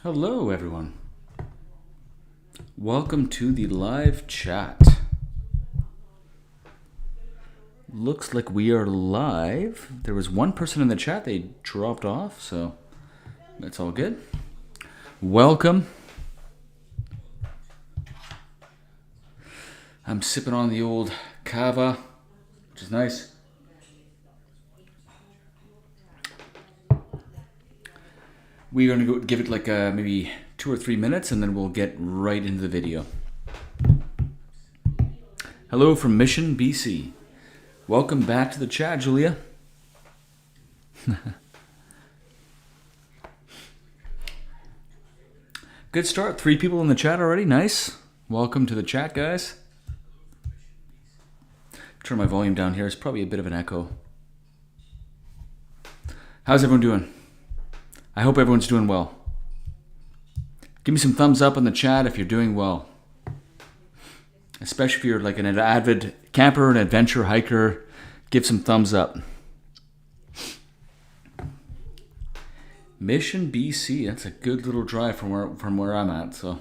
Hello, everyone. Welcome to the live chat. Looks like we are live. There was one person in the chat, they dropped off, so that's all good. Welcome. I'm sipping on the old cava, which is nice. We're going to go give it like maybe 2 or 3 minutes and then we'll get right into the video. Hello from Mission, BC. Welcome back to the chat, Julia. Good start. 3 people in the chat already. Nice. Welcome to the chat, guys. Turn my volume down here. It's probably a bit of an echo. How's everyone doing? I hope everyone's doing well. Give me some thumbs up in the chat if you're doing well. Especially if you're like an avid camper, an adventure hiker, give some thumbs up. Mission, BC, that's a good little drive from where I'm at, so.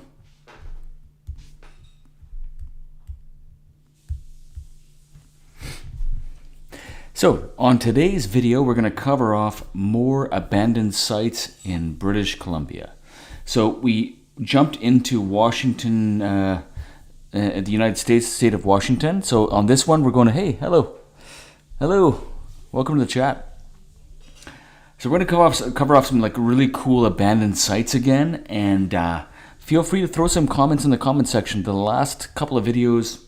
So, on today's video, we're going to cover off more abandoned sites in British Columbia. So, we jumped into Washington, the United States, state of Washington. So, on this one, we're going to, hey, hello. Hello. Welcome to the chat. So, we're going to cover off some like really cool abandoned sites again. And feel free to throw some comments in the comment section. The last couple of videos,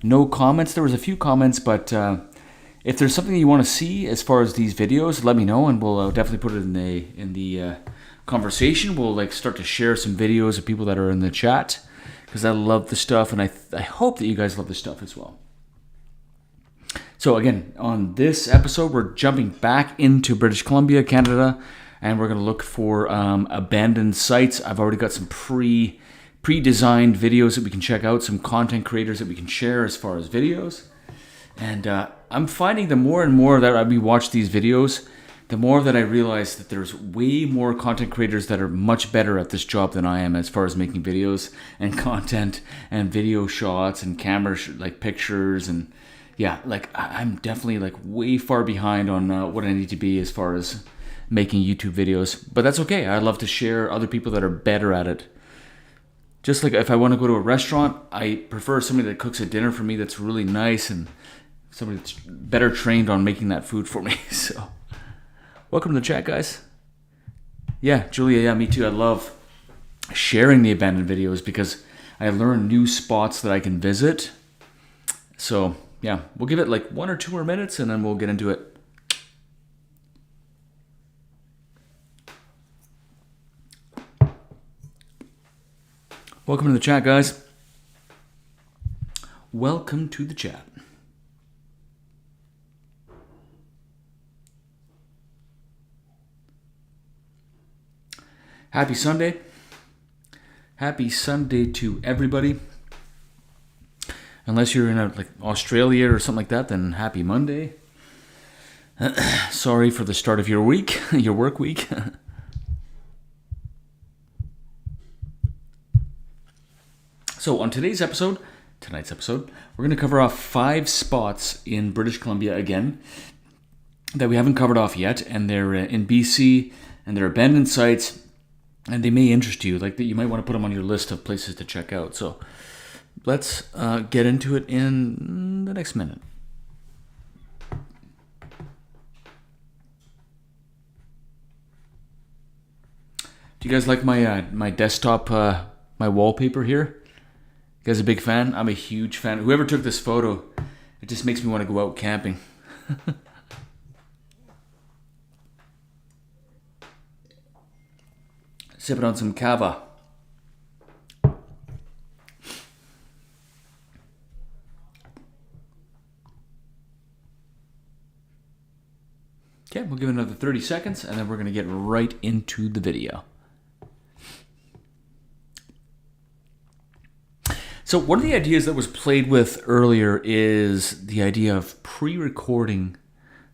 no comments. There was a few comments, but if there's something you want to see as far as these videos, let me know, and we'll definitely put it in the conversation. We'll like start to share some videos of people that are in the chat because I love the stuff, and I hope that you guys love the stuff as well. So again, on this episode, we're jumping back into British Columbia, Canada, and we're going to look for abandoned sites. I've already got some pre-designed videos that we can check out, some content creators that we can share as far as videos. And I'm finding the more and more that we watch these videos, the more that I realize that there's way more content creators that are much better at this job than I am as far as making videos and content and video shots and camera like pictures. And yeah, like I'm definitely like way far behind on what I need to be as far as making YouTube videos. But that's okay. I love to share other people that are better at it. Just like if I want to go to a restaurant, I prefer somebody that cooks a dinner for me that's really nice and somebody that's better trained on making that food for me. So, welcome to the chat, guys. Yeah, Julia, yeah, me too. I love sharing the abandoned videos because I learn new spots that I can visit. So, yeah, we'll give it like 1 or 2 more minutes and then we'll get into it. Welcome to the chat, guys. Welcome to the chat. Happy Sunday. Happy Sunday to everybody. Unless you're in like Australia or something like that, then happy Monday. Sorry for the start of your week, your work week. So on tonight's episode, we're going to cover off 5 spots in British Columbia again that we haven't covered off yet, and they're in BC, and they're abandoned sites. And they may interest you, like that you might want to put them on your list of places to check out. So let's get into it in the next minute. Do you guys like my desktop, my wallpaper here? You guys a big fan? I'm a huge fan. Whoever took this photo, it just makes me want to go out camping. Sipping on some cava. Okay, we'll give it another 30 seconds and then we're going to get right into the video. So one of the ideas that was played with earlier is the idea of pre-recording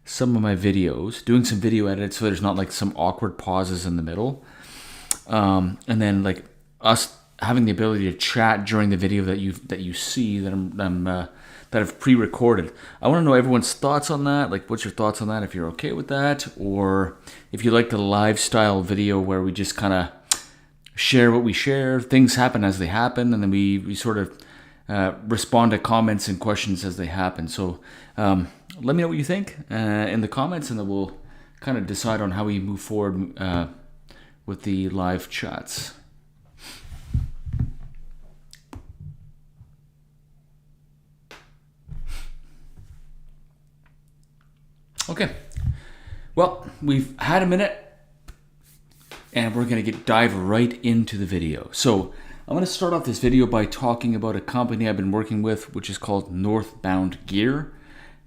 some of my videos, doing some video edits so there's not like some awkward pauses in the middle. and then like us having the ability to chat during the video that you see that I've pre-recorded. I want to know everyone's thoughts on that. Like, what's your thoughts on that? If you're okay with that, or if you like the live style video where we just kind of share what we share, things happen as they happen, and then we sort of respond to comments and questions as they happen. So let me know what you think in the comments, and then we'll kind of decide on how we move forward with the live chats. Okay, well, we've had a minute, and we're going to dive right into the video. So I'm going to start off this video by talking about a company I've been working with, which is called Northbound Gear.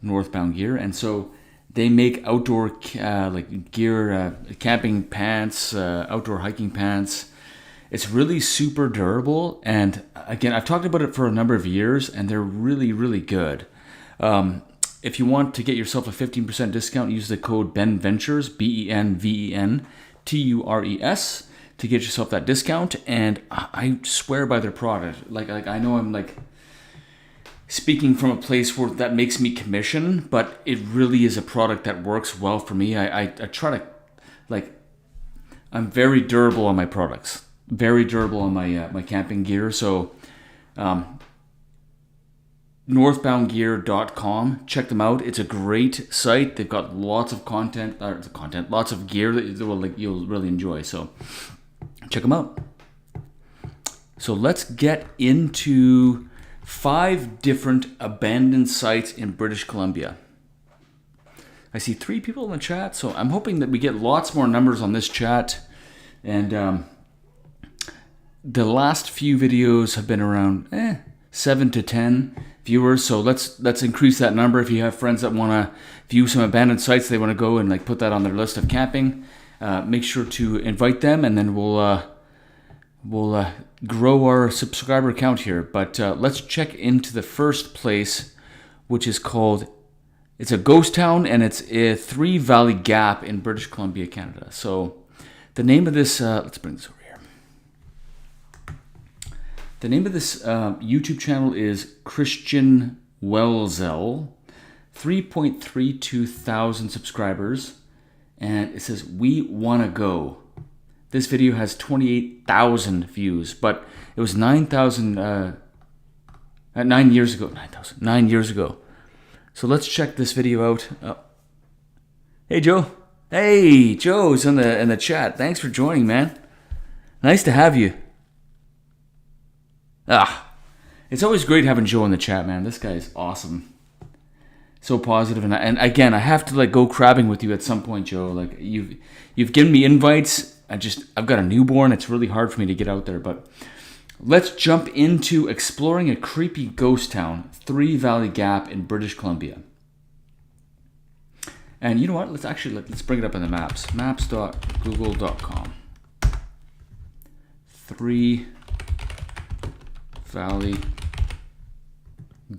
And so they make outdoor like gear, camping pants, outdoor hiking pants. It's really super durable, and again, I've talked about it for a number of years, and they're really, really good. If you want to get yourself a 15% discount, use the code BENVENTURES, BENVENTURES, to get yourself that discount. And I swear by their product. Like I know I'm like speaking from a place where that makes me commission, but it really is a product that works well for me. I try to, like, I'm very durable on my products, very durable on my my camping gear. So northboundgear.com. Check them out. It's a great site. They've got lots of content, lots of gear that you'll really enjoy. So check them out. So let's get into 5 different abandoned sites in British Columbia. I see 3 people in the chat, so I'm hoping that we get lots more numbers on this chat. And the last few videos have been around 7 to 10 viewers, so let's increase that number. If you have friends that want to view some abandoned sites, they want to go and like put that on their list of camping, make sure to invite them, and then we'll grow our subscriber count here. But let's check into the first place, which is called, it's a ghost town, and it's a Three Valley Gap in British Columbia, Canada. So the name of this, let's bring this over here. The name of this YouTube channel is Christian Welzel, 3.32 thousand subscribers, and it says, "We wanna go." This video has 28,000 views, but it was 9,000 9 years ago. 9 years ago. So let's check this video out. Hey Joe. Hey, Joe's in the chat. Thanks for joining, man. Nice to have you. It's always great having Joe in the chat, man. This guy is awesome. So positive, and again, I have to like go crabbing with you at some point, Joe. Like you've given me invites. I've got a newborn. It's really hard for me to get out there, but let's jump into exploring a creepy ghost town, Three Valley Gap in British Columbia. And you know what? Let's bring it up in the maps. Maps.google.com. Three Valley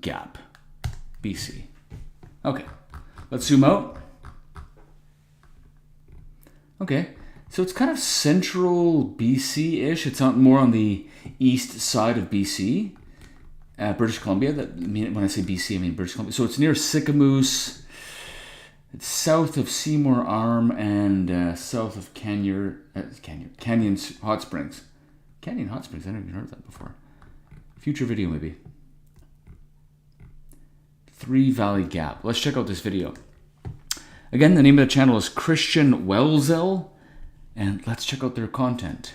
Gap, BC. Okay, let's zoom out. Okay, so it's kind of central BC-ish. It's not more on the east side of BC, British Columbia. When I say BC, I mean British Columbia. So it's near Sicamous. It's south of Seymour Arm and south of Canyon Hot Springs. Canyon Hot Springs. I never even heard of that before. Future video maybe. Three Valley Gap. Let's check out this video. Again, the name of the channel is Christian Welzel, and let's check out their content.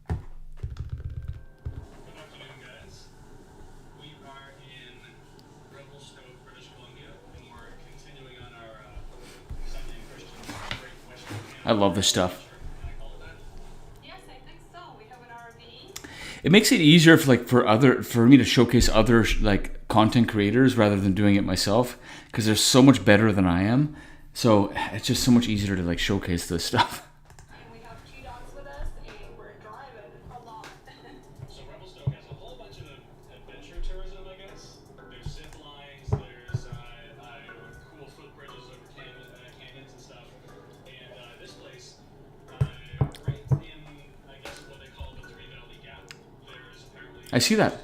Good afternoon, guys. We are in Revelstoke, British Columbia, and we're continuing on our Sunday Christian Great Western Canada. I love this stuff. Can I call it that? Yes, I think so. We have an RV. It makes it easier for me to showcase other like content creators rather than doing it myself, because they're so much better than I am. So it's just so much easier to like showcase this stuff. And we have 2 dogs with us, and we're driving a lot. So Revelstoke has a whole bunch of adventure tourism, I guess. There's zip lines, there's cool footbridges over canyons and stuff. And this place, right I see that.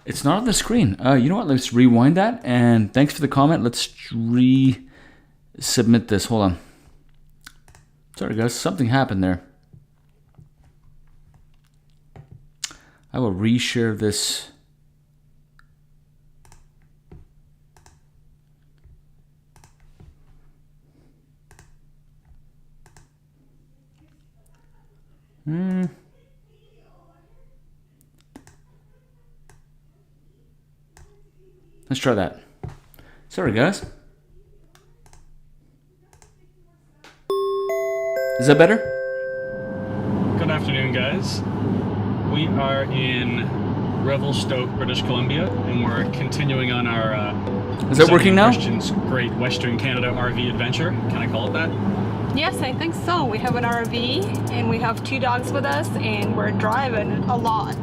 It's not on the screen. You know what? Let's rewind that. And thanks for the comment. Let's resubmit this. Hold on. Sorry, guys. Something happened there. I will reshare this. Let's try that. Sorry, guys. Is that better? Good afternoon, guys. We are in Revelstoke, British Columbia, and we're continuing on our Is that working now? Christian's Great Western Canada RV Adventure. Can I call it that? Yes, I think so. We have an RV and we have 2 dogs with us and we're driving a lot.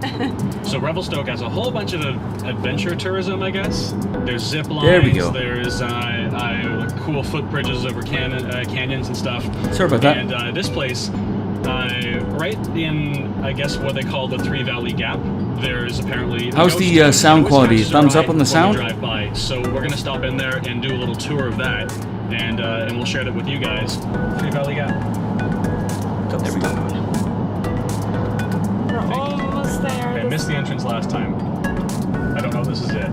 So Revelstoke has a whole bunch of adventure tourism, I guess. There's zip lines. There we go. There's cool footbridges over canyons and stuff. Sorry about that. And this place, right in, I guess, what they call the Three Valley Gap, there's apparently... How's the sound quality? Thumbs up on the sound? Drive by. So we're going to stop in there and do a little tour of that. And we'll share that with you guys. Three Valley Gap. There we go. We're almost there. Okay, I missed the entrance last time. I don't know if this is it.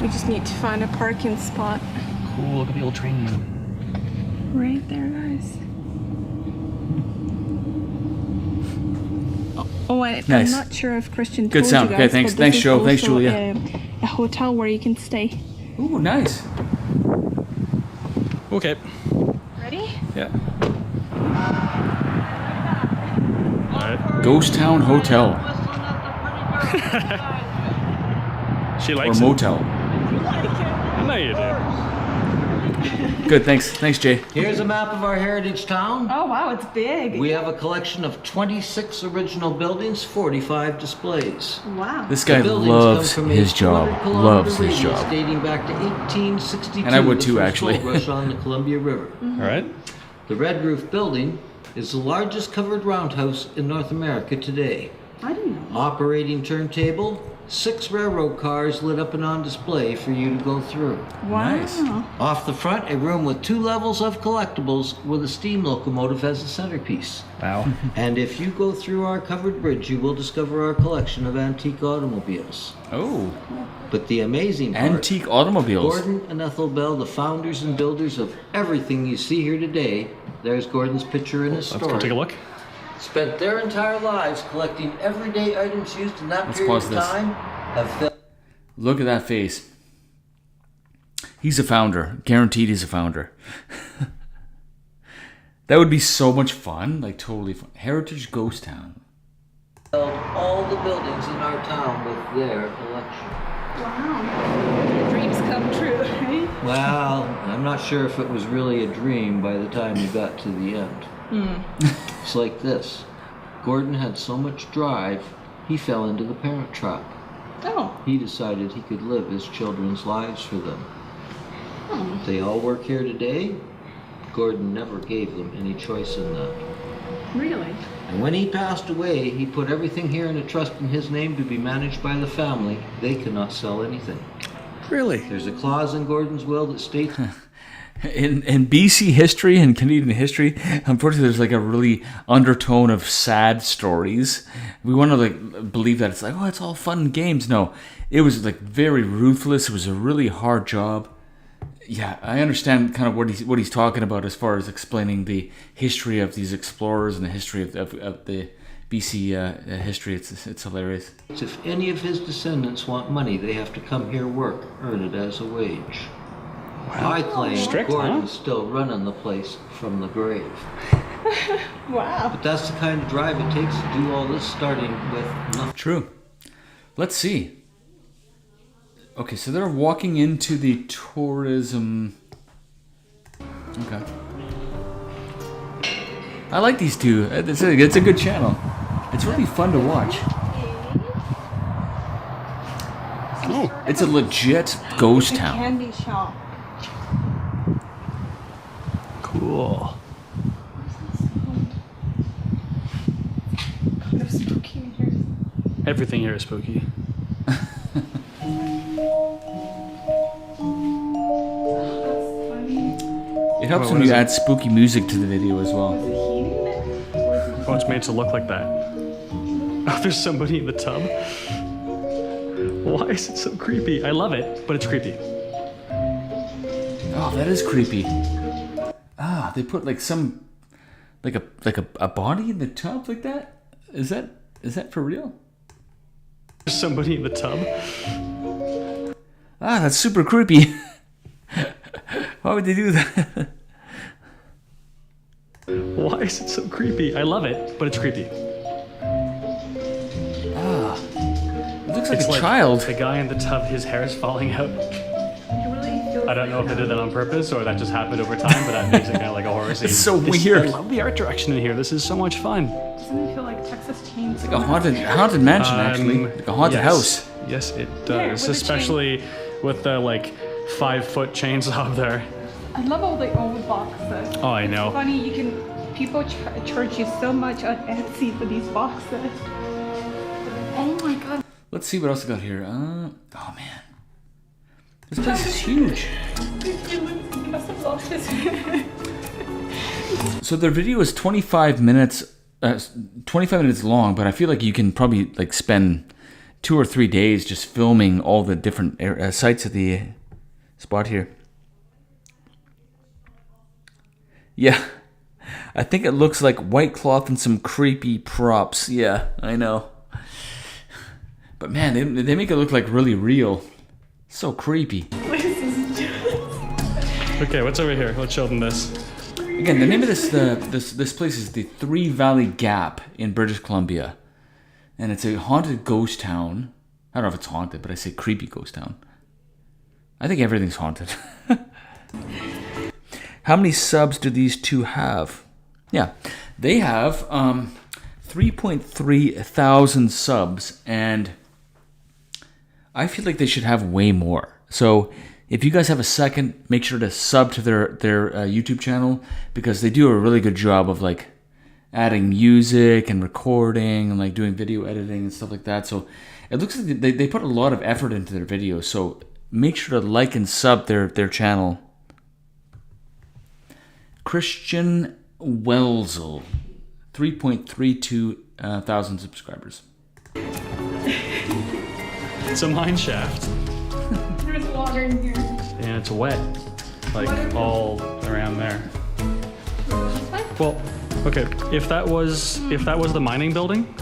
We just need to find a parking spot. Cool, look at the old train. Right there, guys. Oh, I'm Nice. not sure if Christian Good told sound. you Okay, guys, thanks. but Thanks, this is Joe. Thanks, also Julia. A hotel where you can stay. Ooh, nice. Okay. Ready? Yeah. Alright. Ghost Town Hotel She or likes it. motel. No, you do. Good. Thanks. Thanks, Jay. Here's a map of our heritage town. Oh, wow, it's big. We have a collection of 26 original buildings, 45 displays. Wow. This The guy buildings loves come from a his job. 200-kilometer Loves his radius job. dating back to 1862. And I would the too, first actually. gold rush on the Columbia River. Alright. The Red Roof Building is the largest covered roundhouse in North America today. I didn't know. Operating turntable, 6 railroad cars lit up and on display for you to go through. Wow. Nice. Off the front, a room with 2 levels of collectibles with a steam locomotive as a centerpiece. Wow. And if you go through our covered bridge, you will discover our collection of antique automobiles. Oh, But the amazing part, antique automobiles. Gordon and Ethel Bell, the founders and builders of everything you see here today, there's Gordon's picture in his Let's story, go take a look. spent their entire lives collecting everyday items used in that Let's period pause of this. time. Have filled Look at that face. He's a founder. Guaranteed he's a founder. That would be so much fun. Like, totally fun. Heritage Ghost Town. all the buildings in our town with their collection. Wow. Dreams come true, right? Well, I'm not sure if it was really a dream by the time you got to the end. It's like this. Gordon had so much drive, he fell into the parent trap. Oh. He decided he could live his children's lives for them. They all work here today. Gordon never gave them any choice in that. Really? And when he passed away, he put everything here in a trust in his name to be managed by the family. They cannot sell anything. Really? There's a clause in Gordon's will that states In BC history and Canadian history, unfortunately, there's like a really undertone of sad stories. We want to like believe that it's like, oh, it's all fun and games. No, it was like very ruthless. It was a really hard job. Yeah, I understand kind of what he's talking about as far as explaining the history of these explorers and the history of the BC history. It's hilarious. if any of his descendants want money, they have to come here work, earn it as a wage. I claim Strict, Gordon's still running the place from the grave. Wow. But that's the kind of drive it takes to do all this, starting with nothing. True. Let's see. Okay, so they're walking into the tourism. Okay. I like these two. It's a good channel. It's really fun to watch. Ooh. It's a legit ghost town. Candy shop. Cool. Kind of spooky in here. Everything here is spooky. It helps What when is you it? add spooky music to the video as well. Oh, it's made to look like that. Oh, there's somebody in the tub. Why is it so creepy? I love it, but it's creepy. Oh, that is creepy. Ah, they put like some, like a body in the tub like that. Is that for real? There's somebody in the tub. Ah, that's super creepy. Why would they do that? Why is it so creepy? I love it, but it's creepy. It looks like It's a like child. the guy in the tub, his hair is falling out. I don't know if they did that on purpose or that just happened over time, but that makes it kind of like a horror scene. It's so I weird. love the art direction in here. This is so much fun. Doesn't it feel like Texas Chainsaw? Like a haunted mansion, actually. Like a haunted yes. house. Yes, it with does. the Especially with the like 5-foot chainsaw there. I love all the old boxes. Oh, I know. Funny, people charge you so much on Etsy for these boxes. Oh my god. Let's see what else I got here. Oh man, this place is huge. You must have lost this. So their video is 25 minutes, 25 minutes long, but I feel like you can probably like spend 2 or 3 days just filming all the different sites of the spot here. Yeah, I think it looks like white cloth and some creepy props. Yeah, I know. But man, they make it look like really real. So creepy. Okay, what's over here? Let's show them this. Again, the name of this place is the Three Valley Gap in British Columbia, and it's a haunted ghost town. I don't know if it's haunted, but I say creepy ghost town. I think everything's haunted. How many subs do these two have? Yeah, they have 3.3 thousand subs, and I feel like they should have way more. So if you guys have a second, make sure to sub to their YouTube channel, because they do a really good job of like adding music and recording and like doing video editing and stuff like that. So it looks like they put a lot of effort into their videos. So make sure to like and sub their channel. Christian Welzel, 3.32 thousand subscribers. It's a mine shaft. There's water in here. And it's wet. Like all around there. Well, okay, if that was the mining building,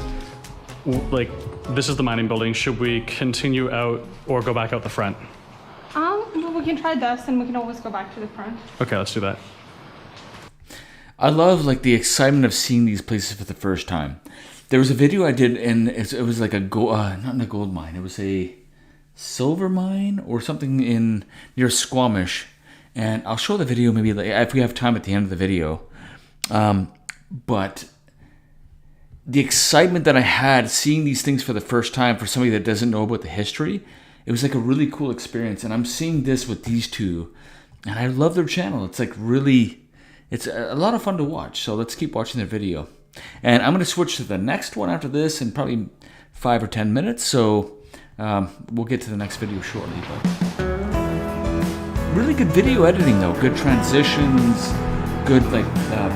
like this is the mining building, should we continue out or go back out the front? Well, we can try this and we can always go back to the front. Okay, let's do that. I love like the excitement of seeing these places for the first time. There was a video I did, and it was like a not in a gold mine. It was a silver mine or something near Squamish, and I'll show the video maybe like, if we have time at the end of the video. But the excitement that I had seeing these things for the first time for somebody that doesn't know about the history, it was like a really cool experience. And I'm seeing this with these two, and I love their channel. It's like really, it's a lot of fun to watch. So let's keep watching their video. And I'm going to switch to the next one after this in probably 5 or 10 minutes. So we'll get to the next video shortly. But really good video editing though. Good transitions, good like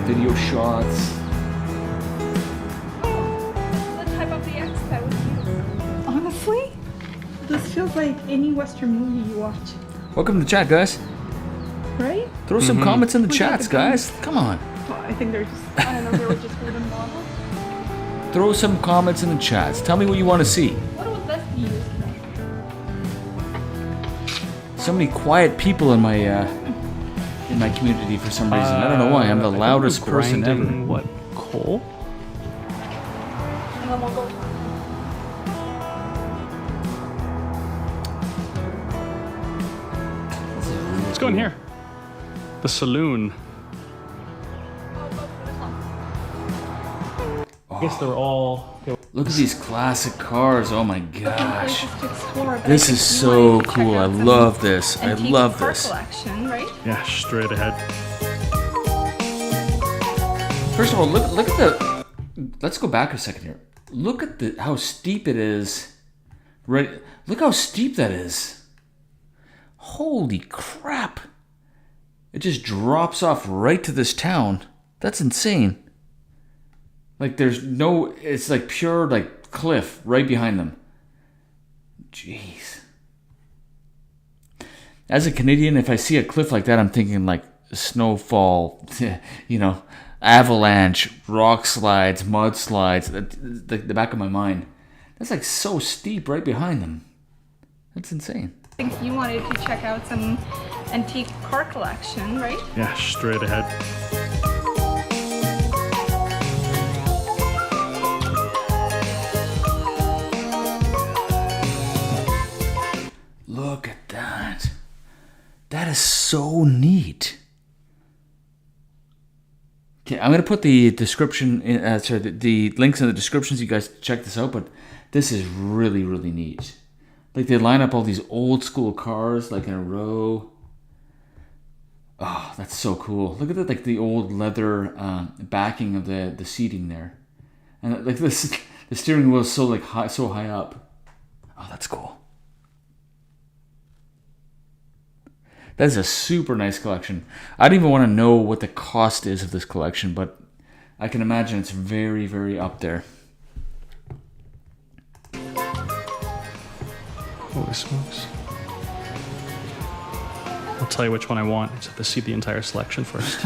video shots. The type of the X that was used. Honestly, this feels like any Western movie you watch, Welcome to the chat, guys. right? Throw some comments in the Look at chats, the guns. guys. Come on. Well, I think they're just, I don't know, they were just wooden models. Throw some comments in the chats. Tell me what you want to see. What would this be used for? So many quiet people in my community for some reason. I don't know why. I'm the I think loudest we're person ever. grinding, what, coal? And then we'll go. Let's go in here. The saloon. I guess they're all. Look at these classic cars. Oh my gosh. Places to explore, but This I is think you so wanted to check cool. I out some love this. I antique love car this. collection, right? Yeah, straight ahead. First of all, look at the. Let's go back a second here. look at how steep it is. Right, look how steep that is. Holy crap. It just drops off right to this town. That's insane. Like there's no, it's like pure like cliff right behind them. Jeez. As a Canadian, if I see a cliff like that, I'm thinking like snowfall, you know, avalanche, rock slides, mudslides. The back of my mind. That's like so steep right behind them. That's insane. I think you wanted to check out some antique car collection, right? Yeah, straight ahead. Look at that. That is so neat. Okay, I'm gonna put the description, the links in the description so you guys check this out. But this is really, really neat. Like they line up all these old school cars like in a row. Oh, that's so cool. Look at that, like the old leather backing of the seating there, and like this, the steering wheel is so like high, so high up. Oh, that's cool. That is a super nice collection. I don't even want to know what the cost is of this collection, but I can imagine it's very, very up there. Holy smokes. I'll tell you which one I want. I just have to see the entire selection first.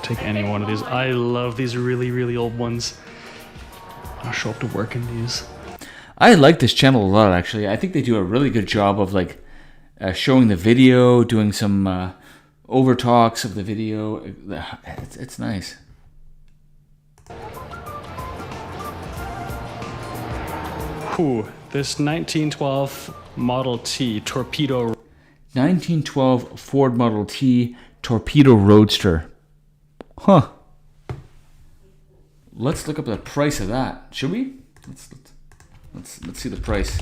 Take any one of these. I love these really, really old ones. I'll show up to work in these. I like this channel a lot, actually. I think they do a really good job of like showing the video, doing some over talks of the video. It's nice. Ooh, this 1912 Model T Torpedo. 1912 Ford Model T Torpedo Roadster. Huh. Let's look up the price of that. Should we? Let's see the price.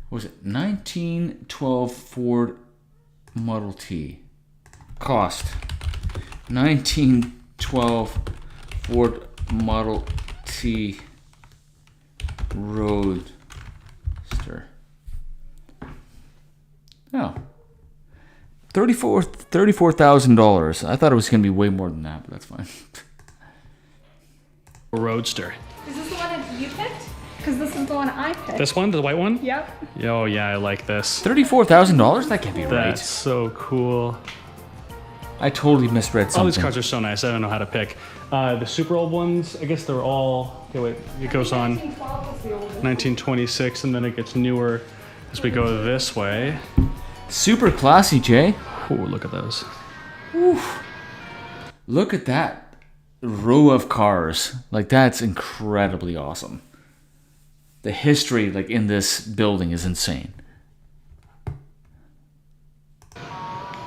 What was it? 1912 Ford Model T. Cost. 1912 Ford Model T Roadster. Oh. $34,000. I thought it was going to be way more than that, but that's fine. Roadster. Is this the one that you picked? Because this is the one I picked. This one, the white one? Yep. Oh yeah, I like this. $34,000? That can't be right. That's so cool. I totally misread something. All these cars are so nice. I don't know how to pick. The super old ones, I guess they're all. Okay, wait. It goes on 1926, and then it gets newer as we go this way. Super classy, Jay. Oh, look at those. Oof. Look at that row of cars. Like, that's incredibly awesome. The history, like, in this building is insane.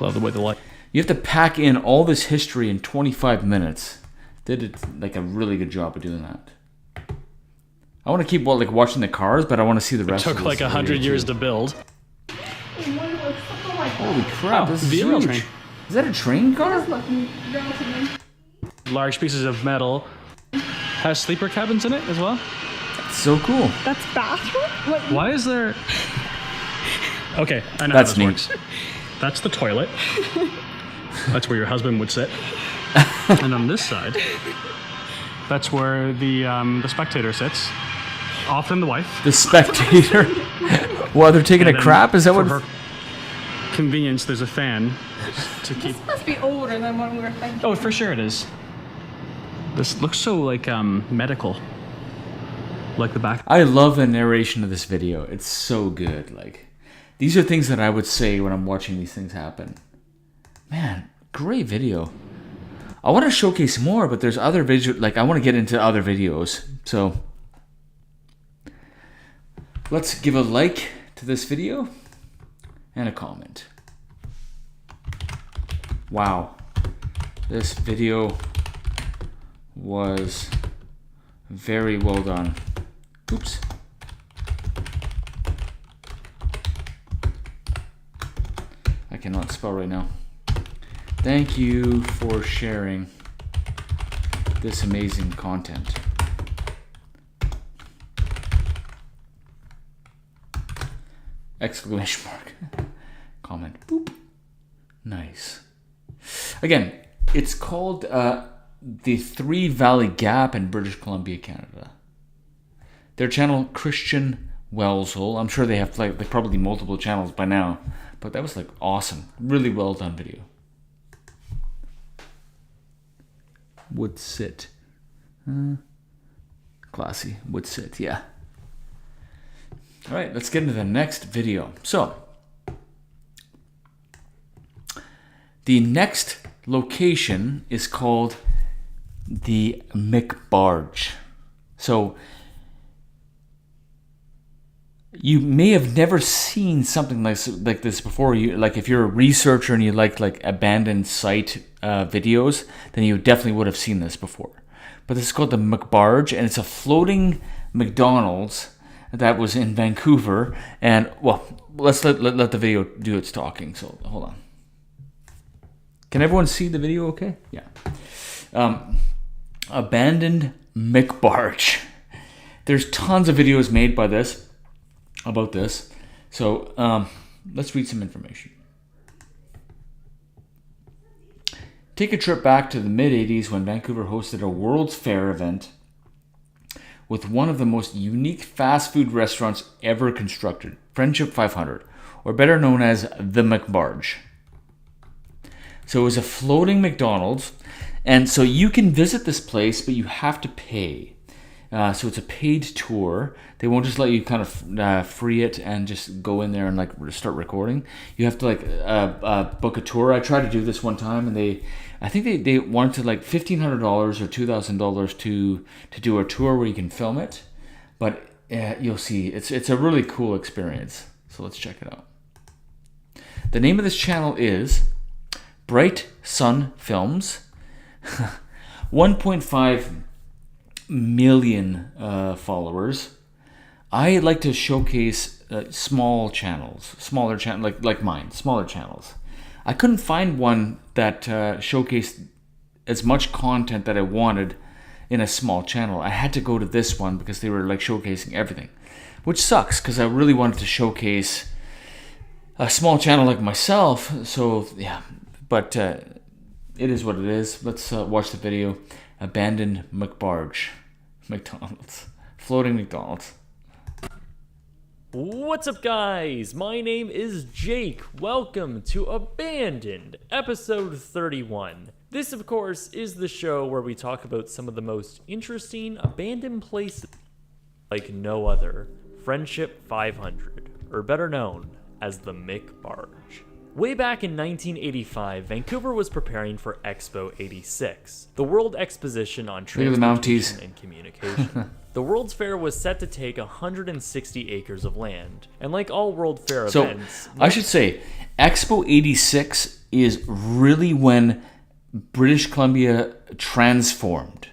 Love the way the light. You have to pack in all this history in 25 minutes. They did like a really good job of doing that. I want to keep watching the cars, but I want to see the rest. It of took this like 100 video, years too. to build. Holy crap! Oh, This is the rail huge. train. Is that a train car? Large pieces of metal. Has sleeper cabins in it as well. That's so cool. That's bathroom? What? Why is there? Okay, I know That's how this neat. works. That's the toilet. That's where your husband would sit. And on this side, that's where the spectator sits. Often the wife. The spectator. While they're taking And a then crap? Is that for what? her convenience, there's a fan to keep. This must be older than what we were thinking. Oh, for sure it is. This looks so like medical. Like the back. I love the narration of this video. It's so good. Like, these are things that I would say when I'm watching these things happen. Man, great video. I want to showcase more, but there's other video. Like, I want to get into other videos. So, let's give a like to this video and a comment. Wow, this video was very well done. Oops. I cannot spell right now. Thank you for sharing this amazing content. Exclamation mark. Comment. Boop. Nice. Again, it's called the Three Valley Gap in British Columbia, Canada. Their channel, Christian Wellsole. I'm sure they have like probably multiple channels by now, but that was like awesome. Really well done video. Would sit. Classy. Would sit, yeah. All right, let's get into the next video. So, the next location is called the McBarge. So, you may have never seen something like this before. Like if you're a researcher and you like abandoned site videos, then you definitely would have seen this before. But this is called the McBarge, and it's a floating McDonald's that was in Vancouver. And well, let's let the video do its talking. So hold on. Can everyone see the video okay? Yeah. Abandoned McBarge. There's tons of videos made about this. So let's read some information. Take a trip back to the mid-'80s when Vancouver hosted a World's Fair event with one of the most unique fast food restaurants ever constructed, Friendship 500, or better known as the McBarge. So it was a floating McDonald's, and so you can visit this place, but you have to pay. So it's a paid tour. They won't just let you kind of free it and just go in there and like start recording. You have to book a tour. I tried to do this one time, and I think they wanted to like $1,500 or $2,000 to do a tour where you can film it. But you'll see, it's a really cool experience. So let's check it out. The name of this channel is Bright Sun Films. 1.5 million followers. I like to showcase smaller channels like mine, smaller channels. I couldn't find one that showcased as much content that I wanted in a small channel. I had to go to this one because they were like showcasing everything, which sucks because I really wanted to showcase a small channel like myself. So yeah, but it is what it is. Let's watch the video. Abandoned McBarge. McDonald's. Floating McDonald's. What's up, guys? My name is Jake. Welcome to Abandoned, episode 31. This, of course, is the show where we talk about some of the most interesting abandoned places like no other. Friendship 500, or better known as the McBarge. Way back in 1985, Vancouver was preparing for Expo 86, the World Exposition on Transportation and Communication. The World's Fair was set to take 160 acres of land, and like all World Fair events... I should say, Expo 86 is really when British Columbia transformed.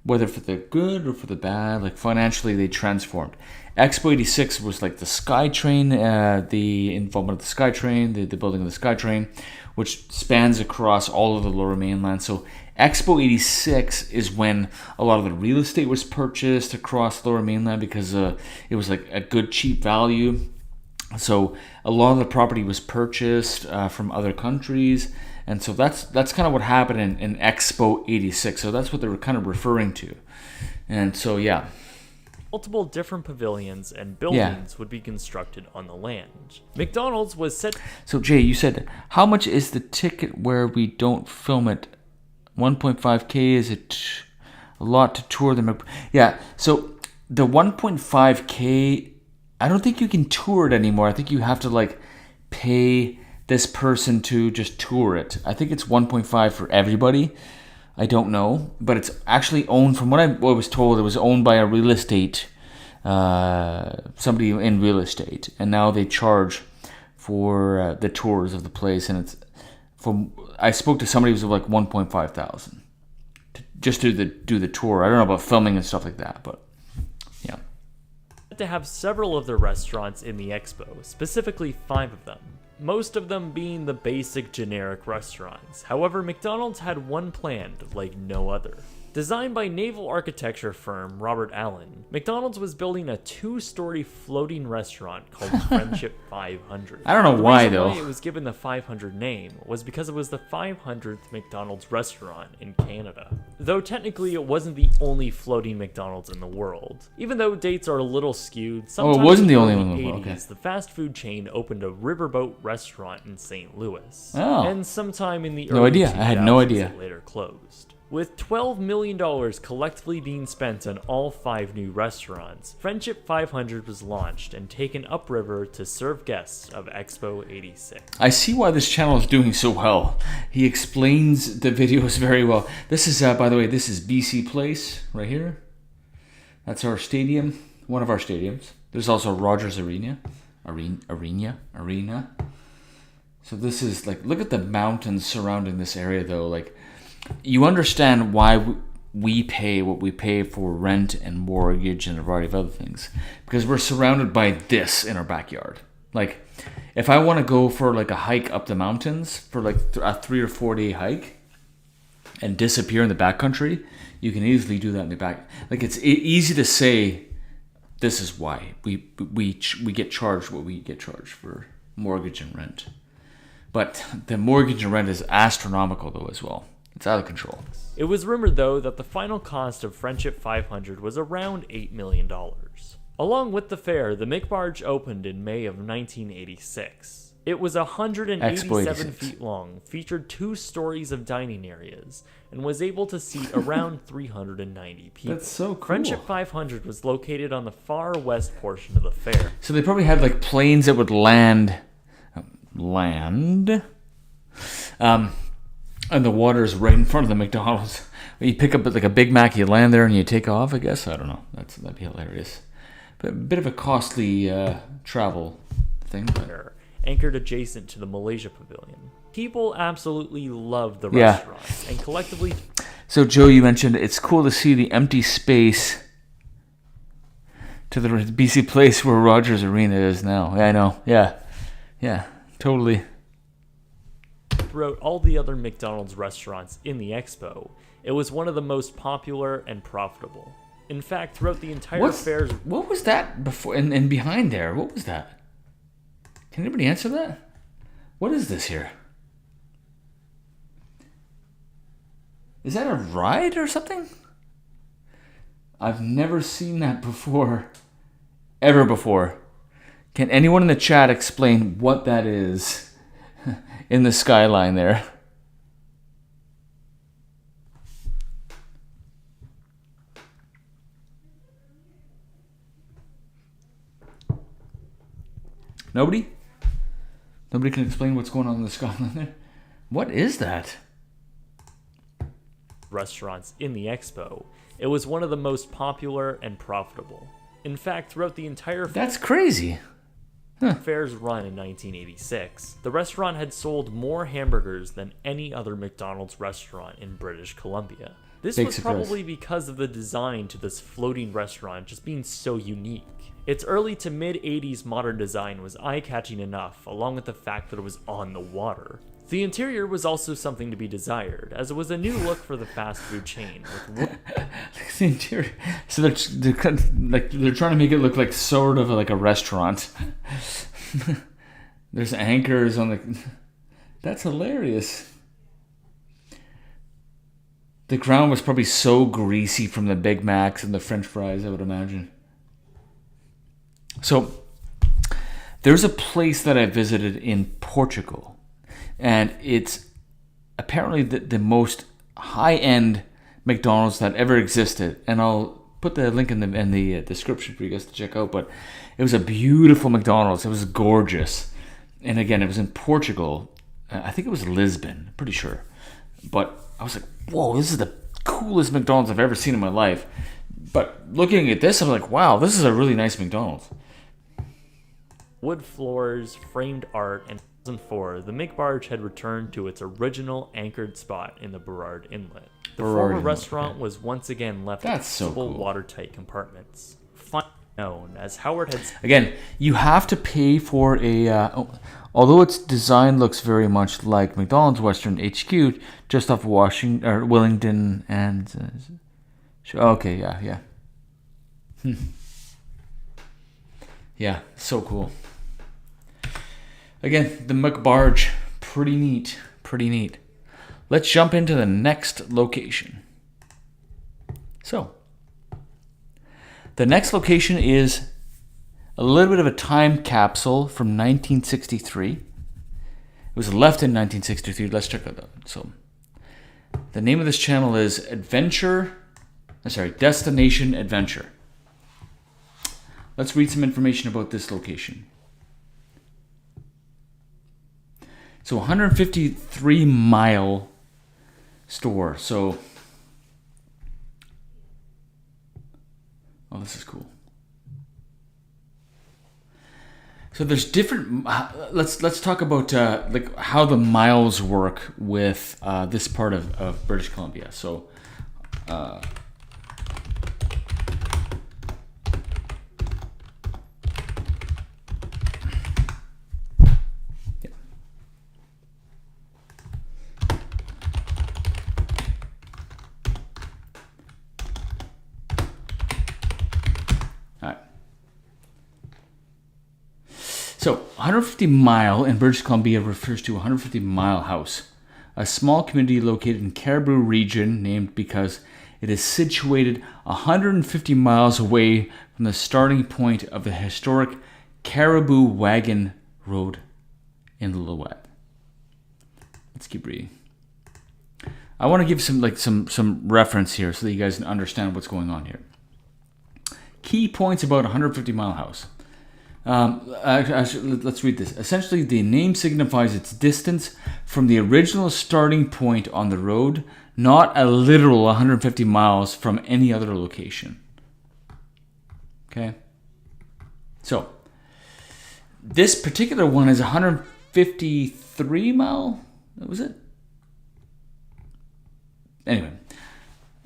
Whether for the good or for the bad, like financially they transformed. Expo 86 was like the SkyTrain, the involvement of the SkyTrain, the building of the SkyTrain, which spans across all of the Lower Mainland. So Expo 86 is when a lot of the real estate was purchased across Lower Mainland because it was like a good cheap value. So a lot of the property was purchased from other countries. And so that's kind of what happened in Expo 86. So that's what they were kind of referring to. And so, yeah. Multiple different pavilions and buildings would be constructed on the land. McDonald's was set... So, Jay, you said, how much is the ticket where we don't film it? 1.5K, is it a lot to tour the... Yeah, so the 1.5K, I don't think you can tour it anymore. I think you have to, like, pay this person to just tour it. I think it's 1.5 for everybody. I don't know, but it's actually owned, from what I was told, it was owned by a real estate, somebody in real estate, and now they charge for the tours of the place, and I spoke to somebody who was like 1.5 thousand just to do the tour. I don't know about filming and stuff like that, but yeah. To have several of the restaurants in the expo, specifically 5 of them. Most of them being the basic generic restaurants. However, McDonald's had one planned like no other. Designed by naval architecture firm Robert Allen, McDonald's was building a 2-story floating restaurant called Friendship 500. I don't know The why, reason though. why it was given the 500 name was because it was the 500th McDonald's restaurant in Canada. Though technically it wasn't the only floating McDonald's in the world. Even though dates are a little skewed, sometime wasn't in the only early one in the world, 80s, okay. the fast food chain opened a riverboat restaurant in St. Louis. Oh. And sometime in the No early idea. I had no 2000s, idea. it later closed. With $12 million collectively being spent on all 5 new restaurants, Friendship 500 was launched and taken upriver to serve guests of Expo 86. I see why this channel is doing so well. He explains the videos very well. This is, by the way, this is BC Place right here. That's our stadium, one of our stadiums. There's also Rogers Arena. So this is like, look at the mountains surrounding this area though. Like, you understand why we pay what we pay for rent and mortgage and a variety of other things. Because we're surrounded by this in our backyard. Like, if I want to go for like a hike up the mountains, for like a 3 or 4 day hike, and disappear in the backcountry, you can easily do that in the back. Like, it's easy to say, this is why we get charged what we get charged for mortgage and rent. But the mortgage and rent is astronomical though as well. It's out of control. It was rumored, though, that the final cost of Friendship 500 was around $8 million. Along with the fair, the McBarge opened in May of 1986. It was 187 feet long, featured 2 stories of dining areas, and was able to seat around 390 people. That's so cool. Friendship 500 was located on the far west portion of the fair. So they probably had like planes that would land, and the water is right in front of the McDonald's. You pick up like a Big Mac, you land there, and you take off. I guess, I don't know. That'd be hilarious. But a bit of a costly travel thing. But Anchored adjacent to the Malaysia Pavilion. People absolutely loved the Yeah. restaurant, and collectively so, Joe, you mentioned it's cool to see the empty space to the BC Place where Rogers Arena is now. Yeah, I know. Yeah, totally. throughout all the other McDonald's restaurants in the expo, it was one of the most popular and profitable. In fact, throughout the entire fair's... What was that before and behind there? What was that? Can anybody answer that? What is this here? Is that a ride or something? I've never seen that before. Ever before. Can anyone in the chat explain what that is in the skyline there? Nobody? Nobody can explain what's going on in the skyline there? What is that? restaurants in the expo, it was one of the most popular and profitable. In fact, throughout the entire That's crazy. fair's run in 1986, the restaurant had sold more hamburgers than any other McDonald's restaurant in British Columbia. This Big was surprise. probably because of the design to this floating restaurant just being so unique. Its early to mid-80s modern design was eye-catching enough, along with the fact that it was on the water. The interior was also something to be desired, as it was a new look for the fast food chain, with The interior. So they're trying to make it look like sort of like a restaurant. There's anchors on the. That's hilarious. The ground was probably so greasy from the Big Macs and the French fries, I would imagine. So there's a place that I visited in Portugal. And it's apparently the most high-end McDonald's that ever existed. And I'll put the link in the description for you guys to check out. But it was a beautiful McDonald's. It was gorgeous. And again, it was in Portugal. I think it was Lisbon, pretty sure. But I was like, whoa, this is the coolest McDonald's I've ever seen in my life. But looking at this, I'm like, wow, this is a really nice McDonald's. wood floors, framed art, and 2004, the McBarge had returned to its original anchored spot in the Burrard Inlet. The Burrard former Inlet, restaurant was once again left That's with so simple cool. watertight compartments. Finally known as Howard had Again, you have to pay for a... although its design looks very much like McDonald's Western HQ, just off Wellington and Okay, yeah. Yeah, so cool. Again, the McBarge, pretty neat. Let's jump into the next location. So, the next location is a little bit of a time capsule from 1963. It was left in 1963. Let's check it out. So, the name of this channel is Destination Adventure. Let's read some information about this location. So 153-mile store. So, oh, this is cool. So there's different. Let's talk about like how the miles work with this part of British Columbia. So. So 150 mile in British Columbia refers to a 150 mile house, a small community located in Cariboo region named because it is situated 150 miles away from the starting point of the historic Cariboo Wagon Road in Lillooet. Let's keep reading. I want to give some reference here so that you guys can understand what's going on here. Key points about a 150 mile house. Actually, let's read this. Essentially, the name signifies its distance from the original starting point on the road, not a literal 150 miles from any other location. Okay? So, this particular one is 153 mile? What was it? Anyway,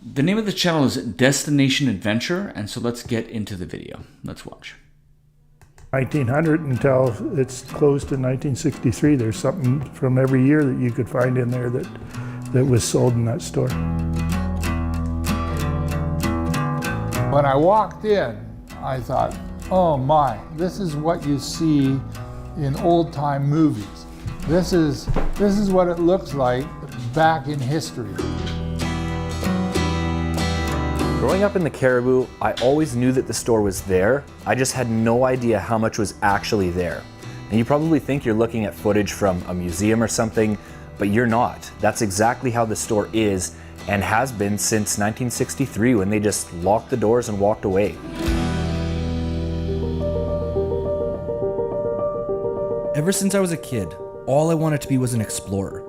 the name of the channel is Destination Adventure, and so let's get into the video. Let's watch. 1900 until it's closed in 1963. There's something from every year that you could find in there that was sold in that store. When I walked in, I thought, oh my, this is what you see in old-time movies. This is what it looks like back in history. Growing up in the Cariboo, I always knew that the store was there. I just had no idea how much was actually there. And you probably think you're looking at footage from a museum or something, but you're not. That's exactly how the store is and has been since 1963 when they just locked the doors and walked away. Ever since I was a kid, all I wanted to be was an explorer.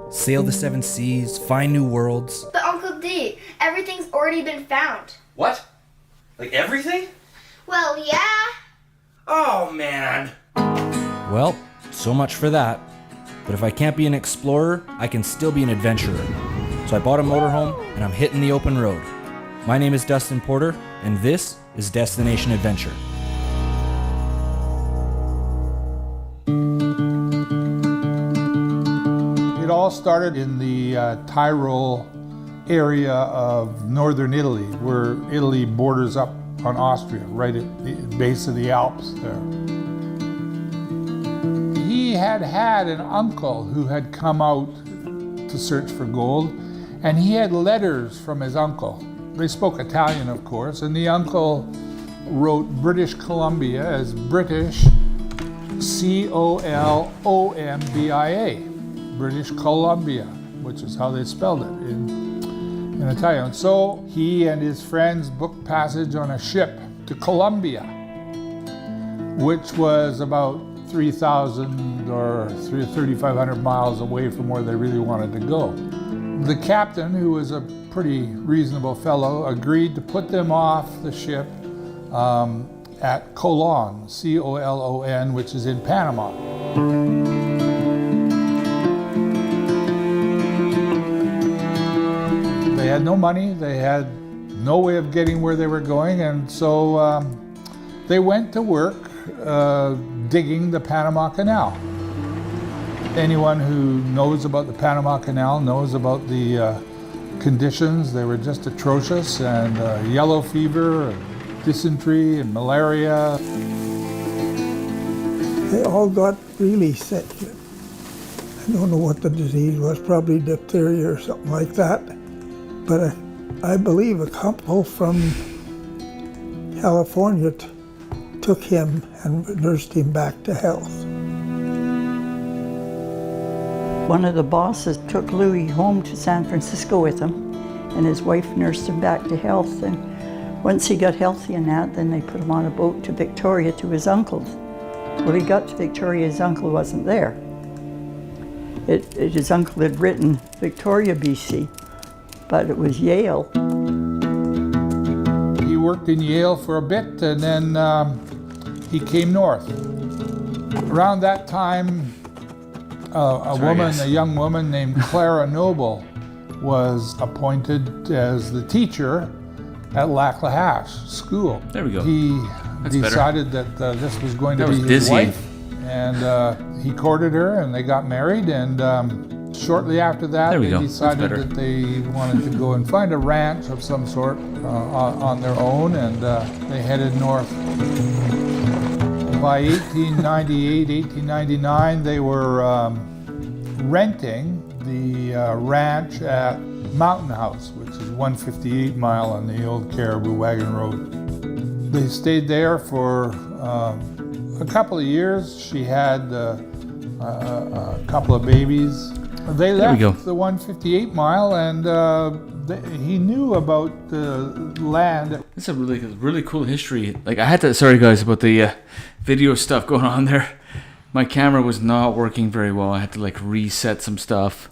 Sail the seven seas, find new worlds. But Uncle D, everything's already been found. What? Like everything? Well, yeah. Oh, man. Well, so much for that. But if I can't be an explorer, I can still be an adventurer. So I bought a motorhome and I'm hitting the open road. My name is Dustin Porter, and this is Destination Adventure. It all started in the Tyrol area of northern Italy, where Italy borders up on Austria, right at the base of the Alps there. He had an uncle who had come out to search for gold, and he had letters from his uncle. They spoke Italian, of course, and the uncle wrote British Columbia as British C-O-L-O-M-B-I-A, British Columbia, which is how they spelled it in Italian. So he and his friends booked passage on a ship to Columbia, which was about 3,000 or 3,500 miles away from where they really wanted to go. The captain, who was a pretty reasonable fellow, agreed to put them off the ship at Colon, C-O-L-O-N, which is in Panama. They had no money, they had no way of getting where they were going, and so they went to work digging the Panama Canal. Anyone who knows about the Panama Canal knows about the conditions. They were just atrocious, and yellow fever, and dysentery, and malaria. They all got really sick. I don't know what the disease was, probably diphtheria or something like that. But I believe a couple from California took him and nursed him back to health. One of the bosses took Louis home to San Francisco with him, and his wife nursed him back to health. And once he got healthy and that, then they put him on a boat to Victoria to his uncle's. When he got to Victoria, his uncle wasn't there. His uncle had written Victoria, BC, but it was Yale. He worked in Yale for a bit, and then he came north. Around that time, a young woman named Clara Noble was appointed as the teacher at Lac La Hache School. There we go. He That's decided better. that this was going to That be was his dizzying. wife, and he courted her, and they got married, and shortly after that, There we they go. That's decided better. that they wanted to go and find a ranch of some sort on their own, and they headed north. By 1898, 1899, they were renting the ranch at Mountain House, which is 158 Mile on the old Caribou Wagon Road. They stayed there for a couple of years. She had a couple of babies. They left the 158 Mile, and he knew about the land. It's a really cool history. Like, I had to, sorry guys about the video stuff going on there. My camera was not working very well. I had to like reset some stuff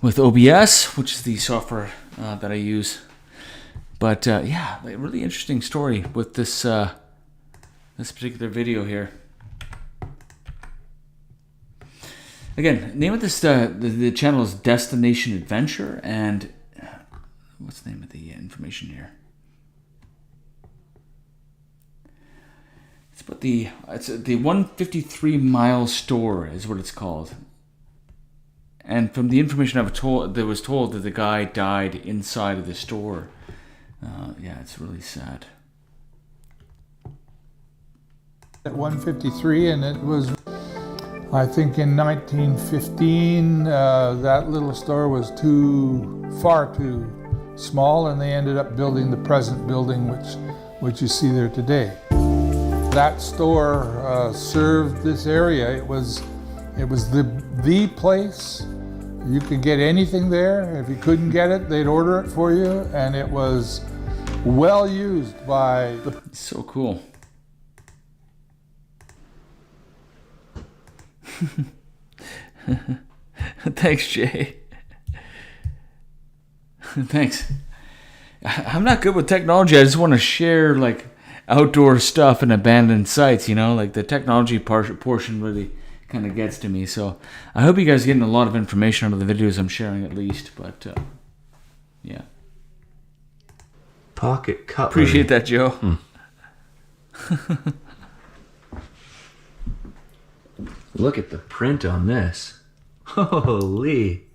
with OBS, which is the software that I use. But yeah, a really interesting story with this this particular video here. Again, name of this the channel is Destination Adventure, and what's the name of the information here? It's about the 153 Mile Store is what it's called. And from the information I was told that the guy died inside of the store. Yeah, it's really sad. At 153, and it was, I think, in 1915, that little store was far too small, and they ended up building the present building, which you see there today. That store served this area. It was the place. You could get anything there. If you couldn't get it, they'd order it for you, and it was well used by the... So cool. Thanks, Jay. Thanks. I'm not good with technology. I just want to share like outdoor stuff and abandoned sites, you know, like the technology portion really kind of gets to me. So I hope you guys are getting a lot of information out of the videos I'm sharing at least, but yeah. Pocket cutlery. Appreciate that, Joe. Look at the print on this. Holy.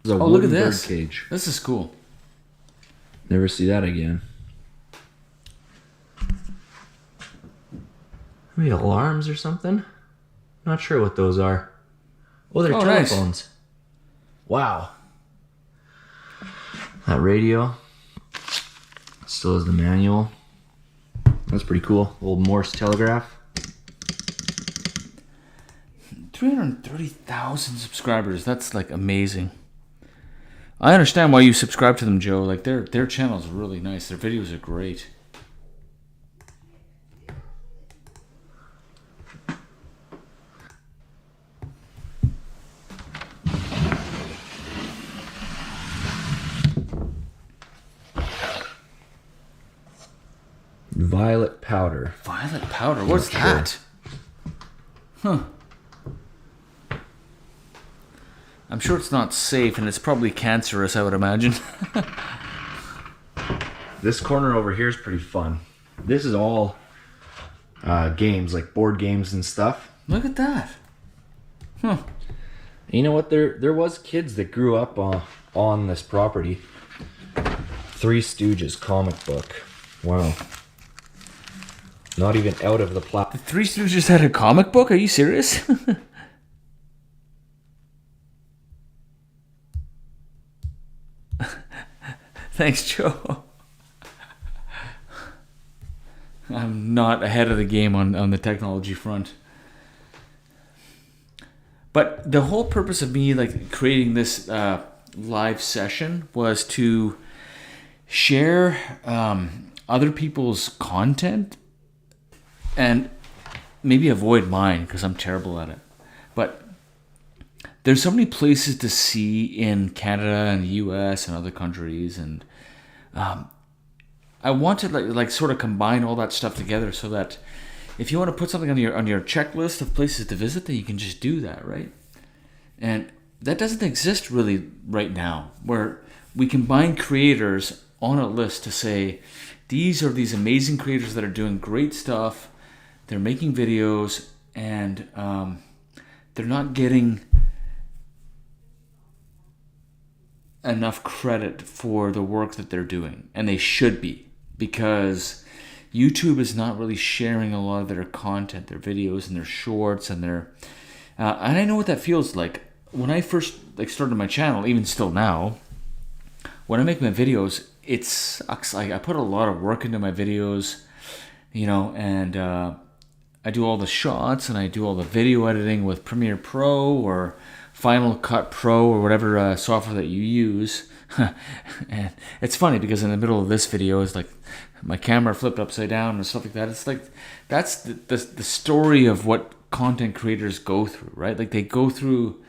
Oh, look at this. Cage. This is cool. Never see that again. Maybe alarms or something? Not sure what those are. Oh, they're telephones. Nice. Wow. That radio. Still has the manual. That's pretty cool. Old Morse telegraph. 330,000 subscribers. That's like amazing. I understand why you subscribe to them, Joe. Like their channel is really nice. Their videos are great. Violet powder. Violet powder? What's that? Huh. I'm sure it's not safe, and it's probably cancerous, I would imagine. This corner over here is pretty fun. This is all games, like board games and stuff. Look at that. Huh. You know what? There was kids that grew up on this property. Three Stooges comic book. Wow. Not even out of the The Three Stooges had a comic book? Are you serious? Thanks, Joe. I'm not ahead of the game on the technology front. But the whole purpose of me creating this live session was to share other people's content and maybe avoid mine because I'm terrible at it. But there's so many places to see in Canada and the US and other countries, and I want to sort of combine all that stuff together so that if you want to put something on your checklist of places to visit, then you can just do that, right? And that doesn't exist really right now, where we combine creators on a list to say, these are these amazing creators that are doing great stuff, they're making videos, and they're not getting enough credit for the work that they're doing, and they should be, because YouTube is not really sharing a lot of their content, their videos and their shorts and their and I know what that feels like. When I first started my channel, even still now, when I make my videos, it sucks. I put a lot of work into my videos, and I do all the shots and I do all the video editing with Premiere Pro or Final Cut Pro or whatever software that you use. And it's funny because in the middle of this video is my camera flipped upside down and stuff like that. It's that's the story of what content creators go through, right? They go through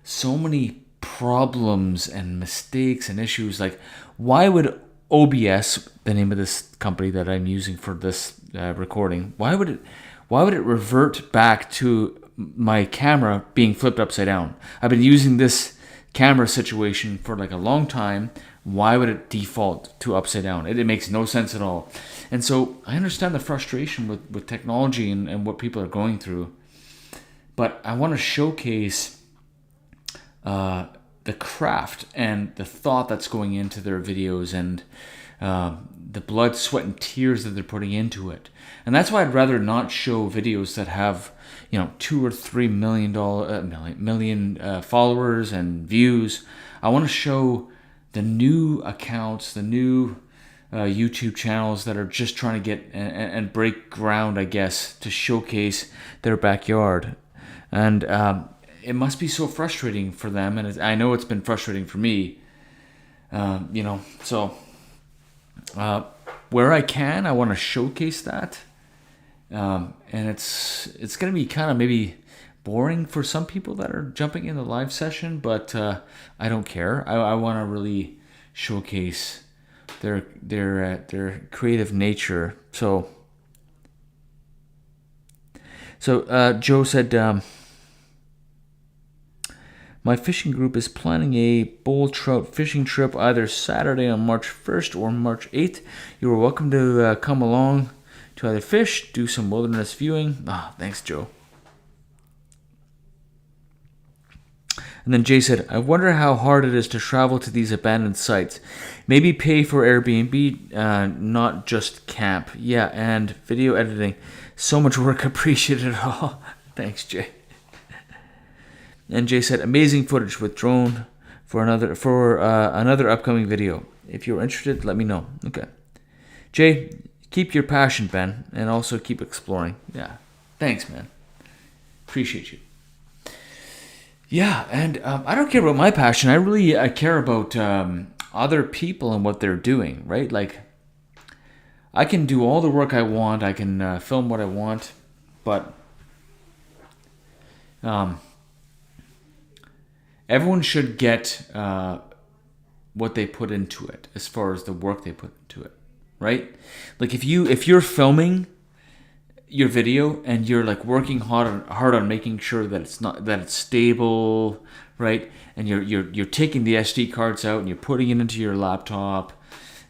so many problems and mistakes and issues. Why would OBS, the name of this company that I'm using for this recording, why would it revert back to my camera being flipped upside down? I've been using this camera situation for a long time. Why would it default to upside down? It makes no sense at all. And so I understand the frustration with technology and what people are going through, but I want to showcase the craft and the thought that's going into their videos, and the blood, sweat, and tears that they're putting into it. And that's why I'd rather not show videos that have 2 or 3 million followers and views. I want to show the new accounts, the new YouTube channels that are just trying to get and break ground, I guess, to showcase their backyard. And it must be so frustrating for them, and I know it's been frustrating for me. So where I can, I want to showcase that. And it's going to be kind of maybe boring for some people that are jumping in the live session, but I don't care. I want to really showcase their creative nature. So Joe said, my fishing group is planning a bull trout fishing trip either Saturday on March 1st or March 8th. You are welcome to come along to either fish, do some wilderness viewing. Thanks, Joe. And then Jay said, I wonder how hard it is to travel to these abandoned sites. Maybe pay for Airbnb, not just camp. Yeah, and video editing. So much work, appreciate it all. Thanks, Jay. And Jay said, amazing footage with drone for another upcoming video. If you're interested, let me know. Okay. Jay, keep your passion, Ben, and also keep exploring. Yeah. Thanks, man. Appreciate you. Yeah, and I don't care about my passion. I care about other people and what they're doing, right? I can do all the work I want. I can film what I want, but everyone should get what they put into it, as far as the work they put into it, right? If you're filming your video and you're working hard on making sure that it's stable, right? And you're taking the SD cards out and you're putting it into your laptop,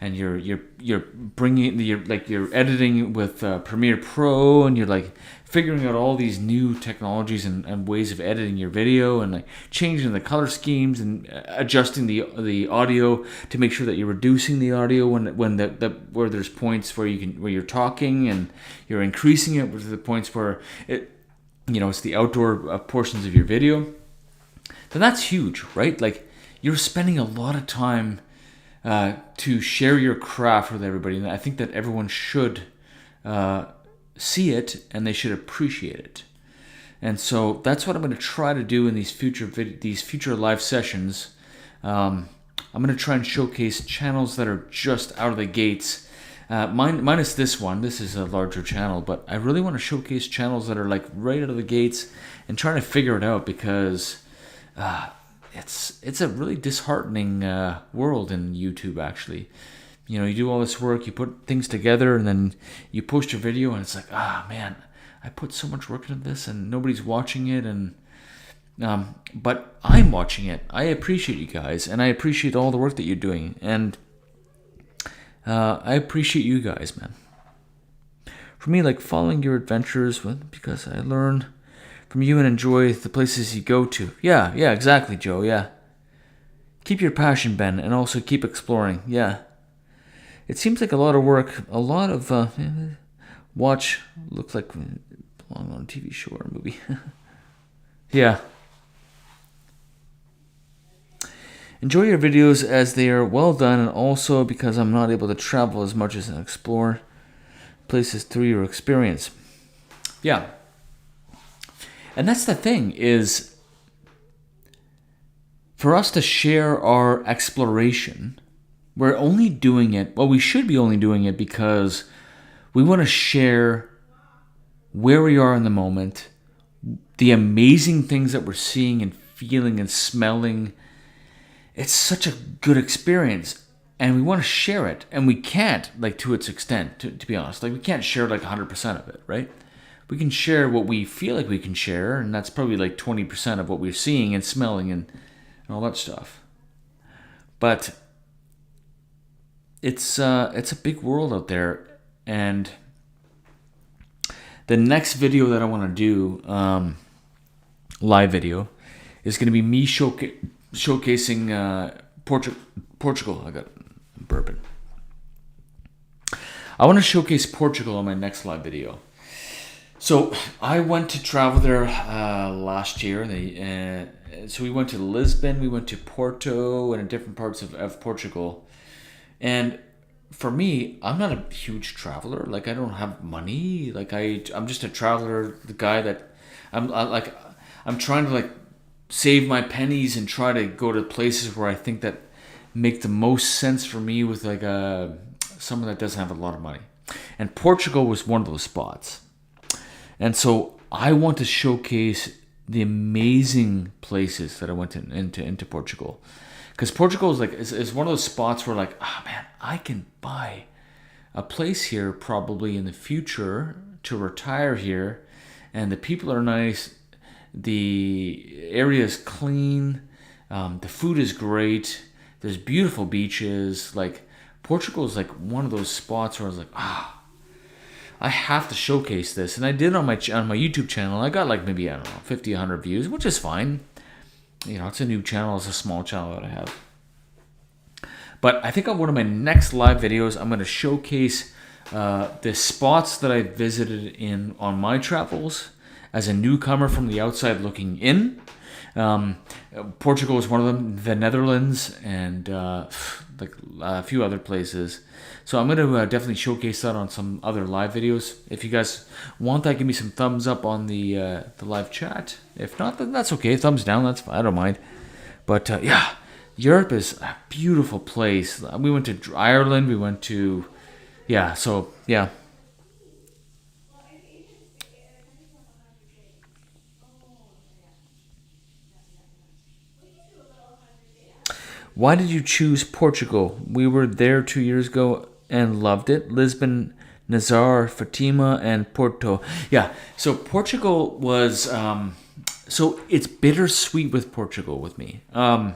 and you're bringing you're editing with Premiere Pro, and you're like figuring out all these new technologies and ways of editing your video, and like changing the color schemes and adjusting the audio to make sure that you're reducing the audio when where there's points where you're talking, and you're increasing it with the points where it's the outdoor portions of your video. Then that's huge, right? Like, you're spending a lot of time to share your craft with everybody, and I think that everyone should see it, and they should appreciate it. And so that's what I'm going to try to do in these future live sessions. I'm going to try and showcase channels that are just out of the gates. Minus this one. This is a larger channel, but I really want to showcase channels that are like right out of the gates and trying to figure it out, because it's a really disheartening world in YouTube, actually. You do all this work, you put things together, and then you post your video, and it's like, man, I put so much work into this, and nobody's watching it, and but I'm watching it. I appreciate you guys, and I appreciate all the work that you're doing, and I appreciate you guys, man. For me, like, following your adventures, because I learn from you and enjoy the places you go to. Yeah, exactly, Joe, yeah. Keep your passion, Ben, and also keep exploring, yeah. It seems like a lot of work, a lot of watch, looks like belong on a TV show or a movie. Yeah. Enjoy your videos as they are well done, and also because I'm not able to travel as much as I explore places through your experience. Yeah. And that's the thing, is for us to share our exploration, we're only doing it, we should be only doing it because we want to share where we are in the moment, the amazing things that we're seeing and feeling and smelling. It's such a good experience, and we want to share it, and we can't, like, to its extent, to be honest. Like, we can't share like 100% of it, right? We can share what we feel like we can share, and that's probably like 20% of what we're seeing and smelling and all that stuff. But it's a big world out there, and the next video that I want to do, live video, is going to be me showcasing Portugal. I got bourbon. I want to showcase Portugal on my next live video. So I went to travel there last year. So we went to Lisbon, we went to Porto, and in different parts of Portugal. And for me, I'm not a huge traveler. Like, I don't have money. Like, I'm just a traveler. The guy that I'm trying to like save my pennies and try to go to places where I think that make the most sense for me with like someone that doesn't have a lot of money. And Portugal was one of those spots. And so I want to showcase the amazing places that I went into Portugal. Because Portugal is one of those spots where, like, man, I can buy a place here probably in the future to retire here, and the people are nice, the area is clean, the food is great, there's beautiful beaches. Like, Portugal is like one of those spots where I was like, I have to showcase this. And I did on my YouTube channel. I got like maybe, I don't know, 50, 100 views, which is fine. It's a new channel. It's a small channel that I have. But I think on one of my next live videos, I'm going to showcase the spots that I visited on my travels as a newcomer from the outside looking in. Portugal is one of them, the Netherlands, and like a few other places. So I'm going to definitely showcase that on some other live videos. If you guys want that, give me some thumbs up on the live chat. If not, then that's okay. Thumbs down, that's fine. I don't mind. But yeah, Europe is a beautiful place. We went to Ireland. We went to, yeah. So yeah. Why did you choose Portugal? We were there 2 years ago and loved it. Lisbon, Nazar, Fatima, and Porto. Yeah, so Portugal was... so it's bittersweet with Portugal with me. I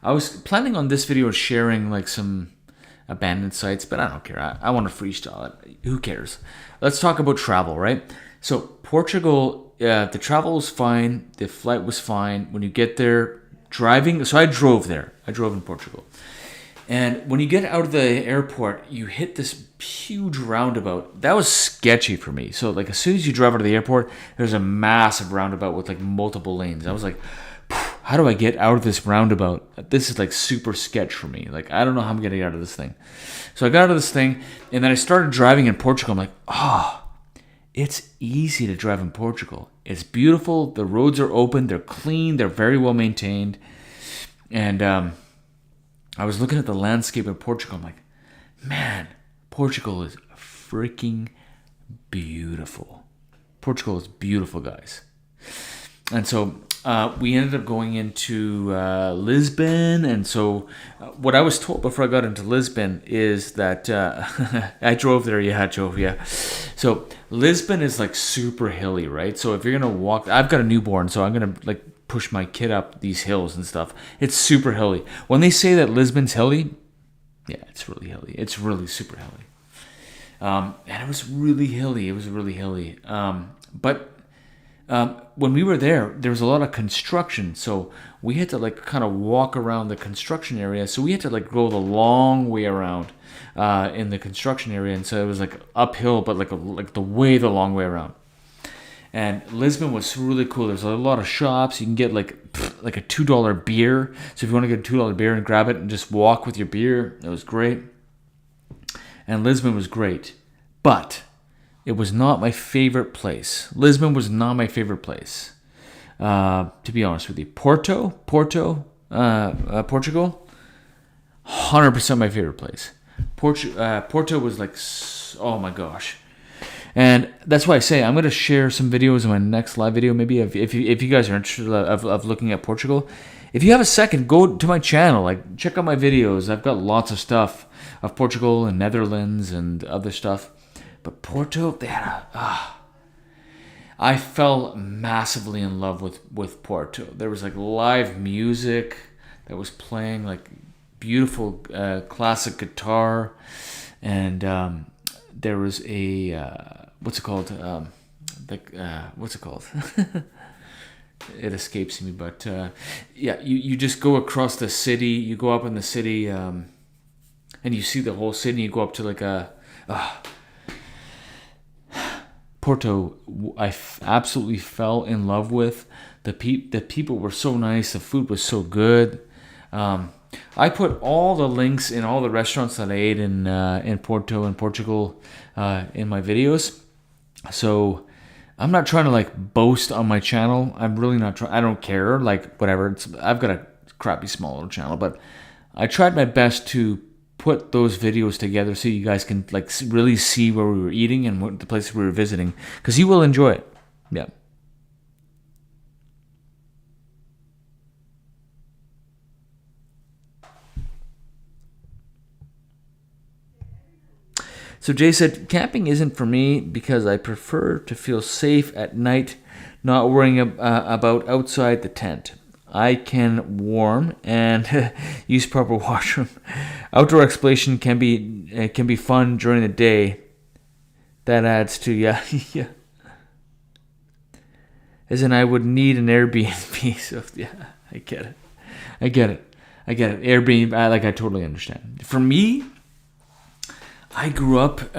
was planning on this video sharing like some abandoned sites, but I don't care. I want to freestyle it. Who cares? Let's talk about travel, right? So Portugal, the travel was fine. The flight was fine. When you get there, driving. So I drove there. I drove in Portugal. And when you get out of the airport, you hit this huge roundabout. That was sketchy for me. So like as soon as you drive out of the airport, there's a massive roundabout with like multiple lanes. I was like, how do I get out of this roundabout? This is like super sketch for me. Like I don't know how I'm getting out of this thing. So I got out of this thing, and then I started driving in Portugal. I'm like, it's easy to drive in Portugal. It's beautiful. The roads are open. They're clean. They're very well maintained. And I was looking at the landscape of Portugal. I'm like, man, Portugal is freaking beautiful. Portugal is beautiful, guys. And so we ended up going into Lisbon. And so what I was told before I got into Lisbon is that I drove there. Yeah, I drove. Yeah. So Lisbon is like super hilly, right? So if you're going to walk, I've got a newborn, so I'm going to like push my kid up these hills and stuff. It's super hilly. When they say that Lisbon's hilly, yeah, it's really hilly. It's really super hilly. And it was really hilly. It was really hilly. But when we were there was a lot of construction. So we had to like kind of walk around the construction area. So we had to like go the long way around in the construction area. And so it was like uphill, but like the long way around. And Lisbon was really cool. There's a lot of shops. You can get like a $2 beer. So if you want to get a $2 beer and grab it and just walk with your beer, it was great. And Lisbon was great. But it was not my favorite place. Lisbon was not my favorite place. To be honest with you. Portugal, 100% my favorite place. Porto was like, oh my gosh. And that's why I say I'm going to share some videos in my next live video. Maybe if you guys are interested of looking at Portugal, if you have a second, go to my channel. Like check out my videos. I've got lots of stuff of Portugal and Netherlands and other stuff. But Porto, they had I fell massively in love with Porto. There was like live music that was playing, like beautiful classic guitar, and there was a what's it called? What's it called? It escapes me, but yeah, you just go across the city. You go up in the city, and you see the whole city. You go up to like Porto. I absolutely fell in love with the people were so nice. The food was so good. I put all the links in all the restaurants that I ate in Porto and Portugal in my videos. So I'm not trying to like boast on my channel. I'm really not trying. I don't care. Like whatever. I've got a crappy small little channel, but I tried my best to put those videos together so you guys can like really see where we were eating and what the places we were visiting, because you will enjoy it. Yeah. So Jay said, camping isn't for me because I prefer to feel safe at night, not worrying about outside the tent. I can warm and use proper washroom. Outdoor exploration can be fun during the day. That adds to yeah. As in, I would need an Airbnb. So yeah, I get it. Airbnb, I totally understand. For me, I grew up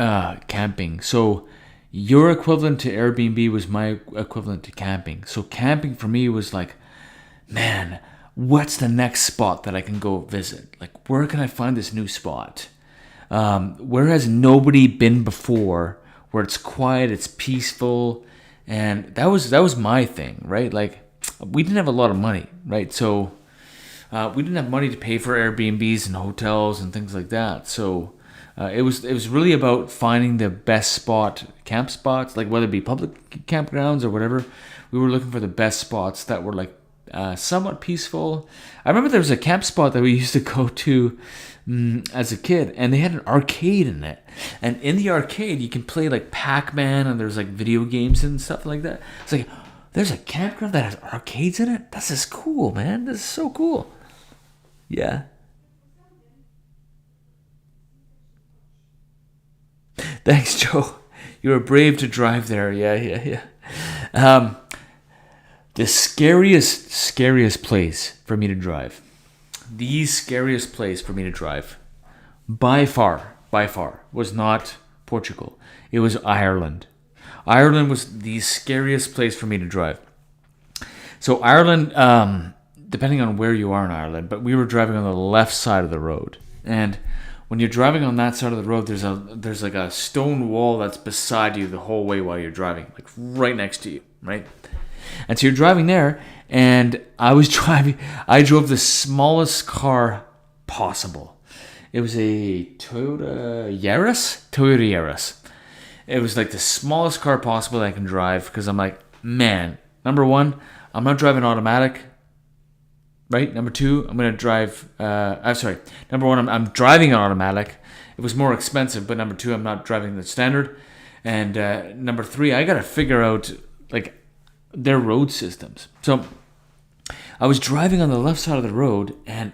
camping, so your equivalent to Airbnb was my equivalent to camping. So camping for me was like, man, what's the next spot that I can go visit? Like, where can I find this new spot? Where has nobody been before? Where it's quiet, it's peaceful, and that was my thing, right? Like, we didn't have a lot of money, right? So we didn't have money to pay for Airbnbs and hotels and things like that. So it was really about finding the best camp spots, like whether it be public campgrounds or whatever. We were looking for the best spots that were like somewhat peaceful. I remember there was a camp spot that we used to go to as a kid, and they had an arcade in it. And in the arcade, you can play like Pac-Man, and there's like video games and stuff like that. It's like, there's a campground that has arcades in it? This is cool, man. This is so cool. Yeah. Thanks, Joe. You were brave to drive there. Yeah. The scariest place for me to drive. The scariest place for me to drive, by far, was not Portugal. It was Ireland. Ireland was the scariest place for me to drive. So Ireland, depending on where you are in Ireland, but we were driving on the left side of the road. And when you're driving on that side of the road, there's like a stone wall that's beside you the whole way while you're driving, like right next to you, right? And so you're driving there, and I drove the smallest car possible. It was a Toyota Yaris. It was like the smallest car possible that I can drive, because I'm like, man, number one, I'm not driving automatic, right? Number two, I'm going to drive, number one, I'm driving an automatic. It was more expensive, but number two, I'm not driving the standard. And number three, I got to figure out, like, their road systems. So I was driving on the left side of the road, and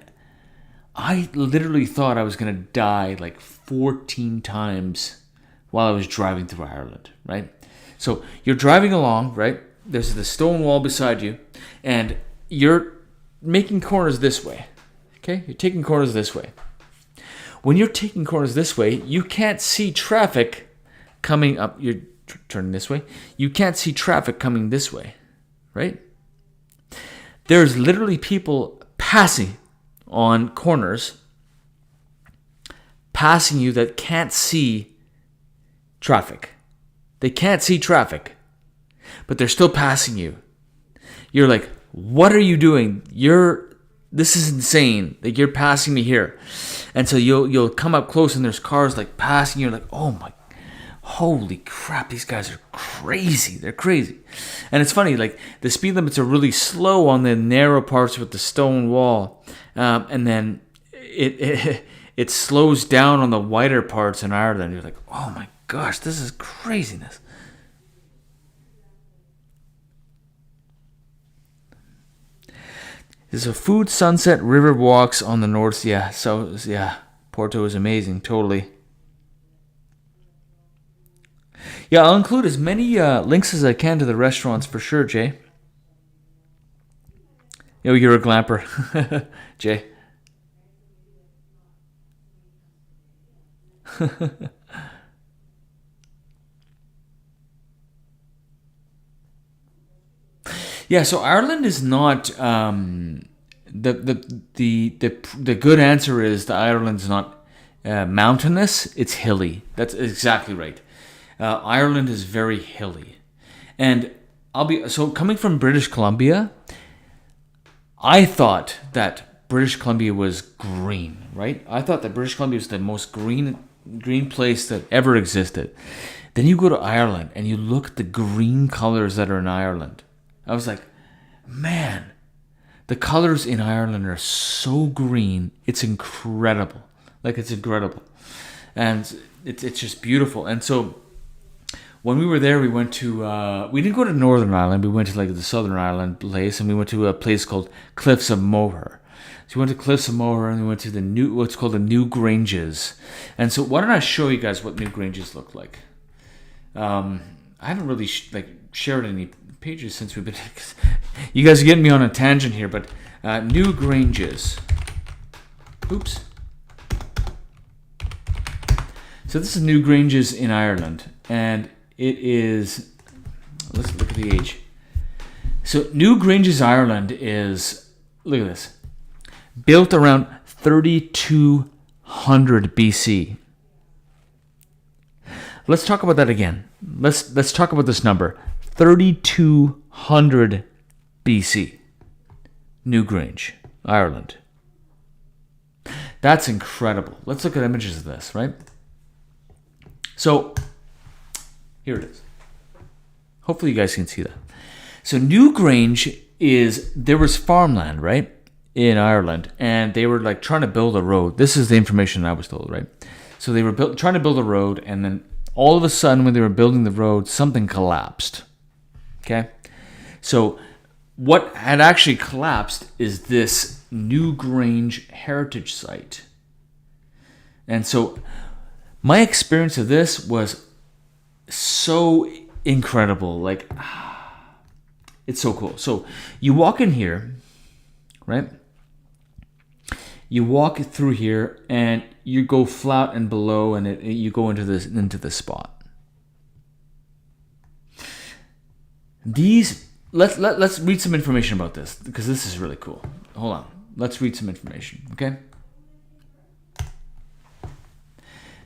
I literally thought I was going to die like 14 times while I was driving through Ireland, right? So you're driving along, right? There's the stone wall beside you, and you're making corners this way, okay? You're taking corners this way. When you're taking corners this way, you can't see traffic coming up. You're turning this way. You can't see traffic coming this way, right? There's literally people passing on corners, passing you that can't see traffic. They can't see traffic, but they're still passing you. You're like, what are you doing? This is insane. Like, you're passing me here. And so you'll come up close, and there's cars like passing you. You're like, oh my, holy crap, these guys are crazy. They're crazy. And it's funny, like, the speed limits are really slow on the narrow parts with the stone wall. And then it slows down on the wider parts in Ireland. You're like, oh my gosh, this is craziness. There's a food sunset river walks on the north. Yeah, so yeah, Porto is amazing, totally. Yeah, I'll include as many links as I can to the restaurants for sure, Jay. Yo, you're a glamper, Jay. Yeah, so Ireland is not the good answer is that Ireland's not mountainous, it's hilly. That's exactly right. Ireland is very hilly. And coming from British Columbia, I thought that British Columbia was green, right? I thought that British Columbia was the most green place that ever existed. Then you go to Ireland and you look at the green colors that are in Ireland. I was like, man, the colors in Ireland are so green. It's incredible. Like, it's incredible. And it's just beautiful. And so when we were there, we went to, we didn't go to Northern Ireland. We went to like the Southern Ireland place, and we went to a place called Cliffs of Moher. So we went to Cliffs of Moher, and we went to what's called the New Granges. And so why don't I show you guys what New Granges look like? I haven't really shared any pages since we've been. You guys are getting me on a tangent here, but New Granges. Oops. So this is New Granges in Ireland, and it is. Let's look at the age. So New Granges, Ireland is. Look at this. Built around 3200 BC. Let's talk about that again. Let's talk about this number. 3200 BC. Newgrange, Ireland. That's incredible. Let's look at images of this, right? So, here it is. Hopefully you guys can see that. So Newgrange there was farmland, right? In Ireland, and they were like trying to build a road. This is the information I was told, right? So they were trying to build a road, and then all of a sudden when they were building the road, something collapsed. Okay? So what had actually collapsed is this Newgrange heritage site. And so My experience of this was so incredible. Like, it's so cool. So you walk in here, right? You walk through here and you go flat and below, and you go into this spot. Let's read some information about this, because this is really cool. Hold on. Let's read some information, okay?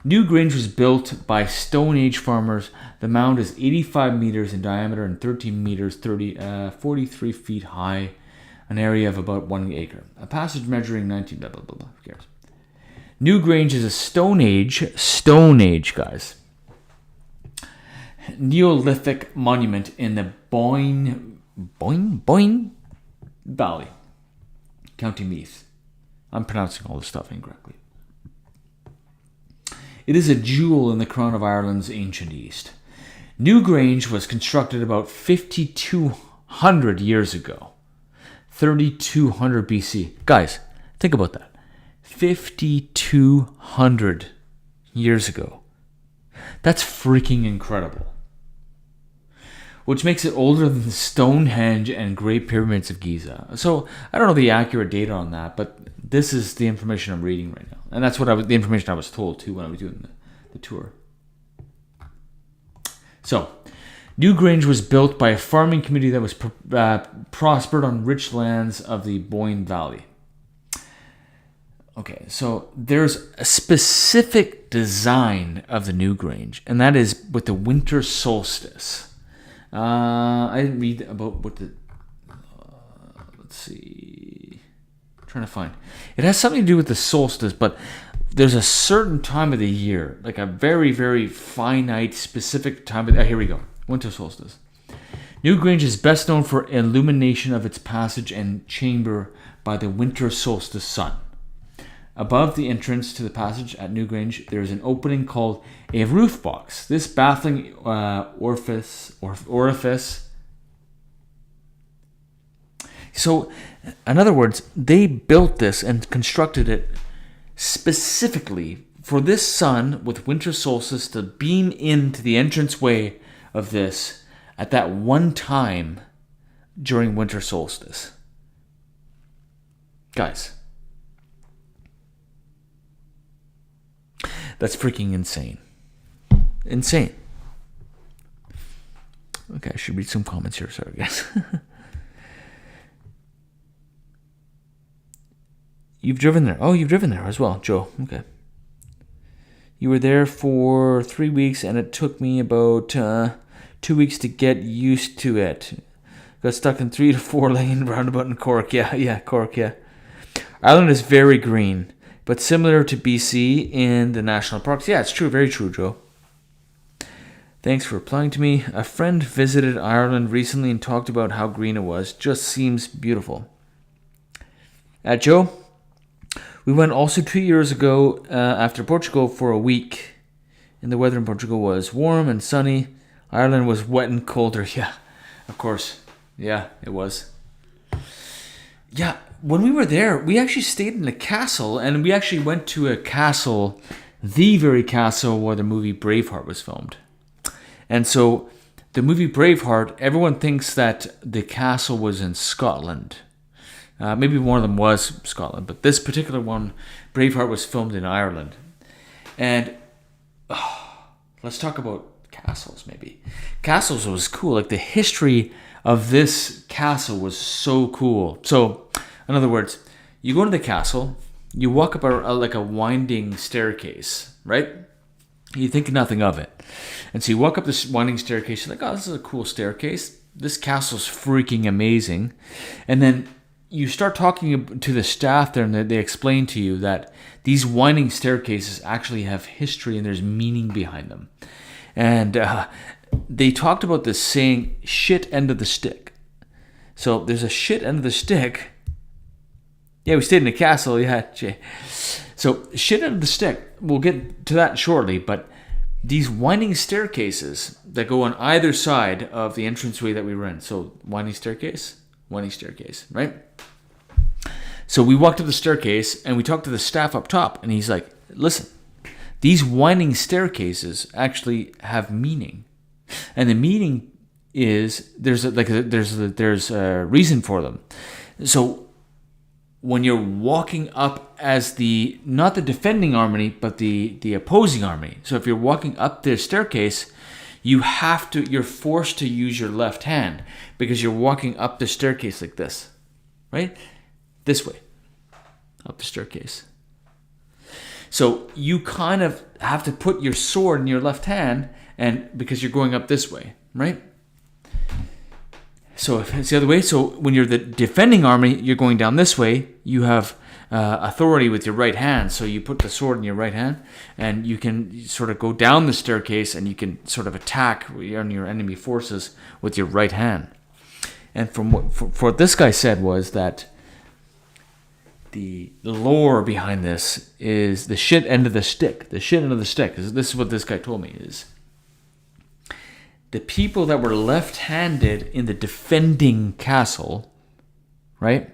New Grange was built by Stone Age farmers. The mound is 85 meters in diameter and 13 meters, 43 feet high, an area of about 1 acre. A passage measuring 19, blah, blah, blah, blah. Who cares? New Grange is a Stone Age, guys, Neolithic monument in the Boyne Valley, County Meath. I'm pronouncing all this stuff incorrectly. It is a jewel in the crown of Ireland's ancient East. New Grange was constructed about 5,200 years ago. 3,200 BC. Guys, think about that. 5,200 years ago. That's freaking incredible. Which makes it older than Stonehenge and Great Pyramids of Giza. So, I don't know the accurate data on that, but this is the information I'm reading right now. And that's the information I was told too when I was doing the tour. So, New Grange was built by a farming community that was prospered on rich lands of the Boyne Valley. Okay, so there's a specific design of the New Grange, and that is with the winter solstice. I didn't read about what the... let's see... I'm trying to find... It has something to do with the solstice, but there's a certain time of the year, like a very, very finite, specific time of... here we go. Winter solstice. New Grange is best known for illumination of its passage and chamber by the winter solstice sun. Above the entrance to the passage at New Grange, there is an opening called a roof box. This baffling orifice. So, in other words, they built this and constructed it specifically for this sun with winter solstice to beam into the entranceway of this at that one time during winter solstice. Guys, that's freaking insane. Insane. Okay, I should read some comments here. Sorry, guys. You've driven there. Oh, you've driven there as well, Joe. Okay. You were there for 3 weeks, and it took me about 2 weeks to get used to it. Got stuck in 3 to 4 lane roundabout in Cork. Yeah, Cork, yeah. Ireland is very green, but similar to BC in the national parks. Yeah, it's true. Very true, Joe. Thanks for replying to me. A friend visited Ireland recently and talked about how green it was. Just seems beautiful. Joe, we went also 2 years ago after Portugal for a week. And the weather in Portugal was warm and sunny. Ireland was wet and colder. Yeah, of course. Yeah, it was. Yeah, when we were there, we actually stayed in a castle, and we actually went to a castle, the very castle where the movie Braveheart was filmed. And so, the movie Braveheart, everyone thinks that the castle was in Scotland. Maybe one of them was Scotland, but this particular one, Braveheart, was filmed in Ireland. And let's talk about castles, maybe. Castles was cool. Like, the history of this castle was so cool. So, in other words, you go to the castle, you walk up like a winding staircase, right? You think nothing of it. And so you walk up this winding staircase, you're like, oh, this is a cool staircase. This castle's freaking amazing. And then you start talking to the staff there, and they explain to you that these winding staircases actually have history and there's meaning behind them. And they talked about this saying, shit end of the stick. So there's a shit end of the stick. Yeah, we stayed in a castle. Yeah, Jay. So shit end of the stick. We'll get to that shortly. But these winding staircases that go on either side of the entranceway that we were in. So winding staircase, right? So we walked up the staircase and we talked to the staff up top. And he's like, listen, these winding staircases actually have meaning, and the meaning is there's a reason for them. So when you're walking up as not the defending army, but the opposing army. So if you're walking up the staircase, you're forced to use your left hand because you're walking up the staircase like this, right? This way, up the staircase. So you kind of have to put your sword in your left hand, and because you're going up this way, right? So if it's the other way, so when you're the defending army, you're going down this way, you have authority with your right hand. So you put the sword in your right hand, and you can sort of go down the staircase, and you can sort of attack your enemy forces with your right hand. And from what this guy said was that the lore behind this is the shit end of the stick. The shit end of the stick. This is what this guy told me is the people that were left-handed in the defending castle, right?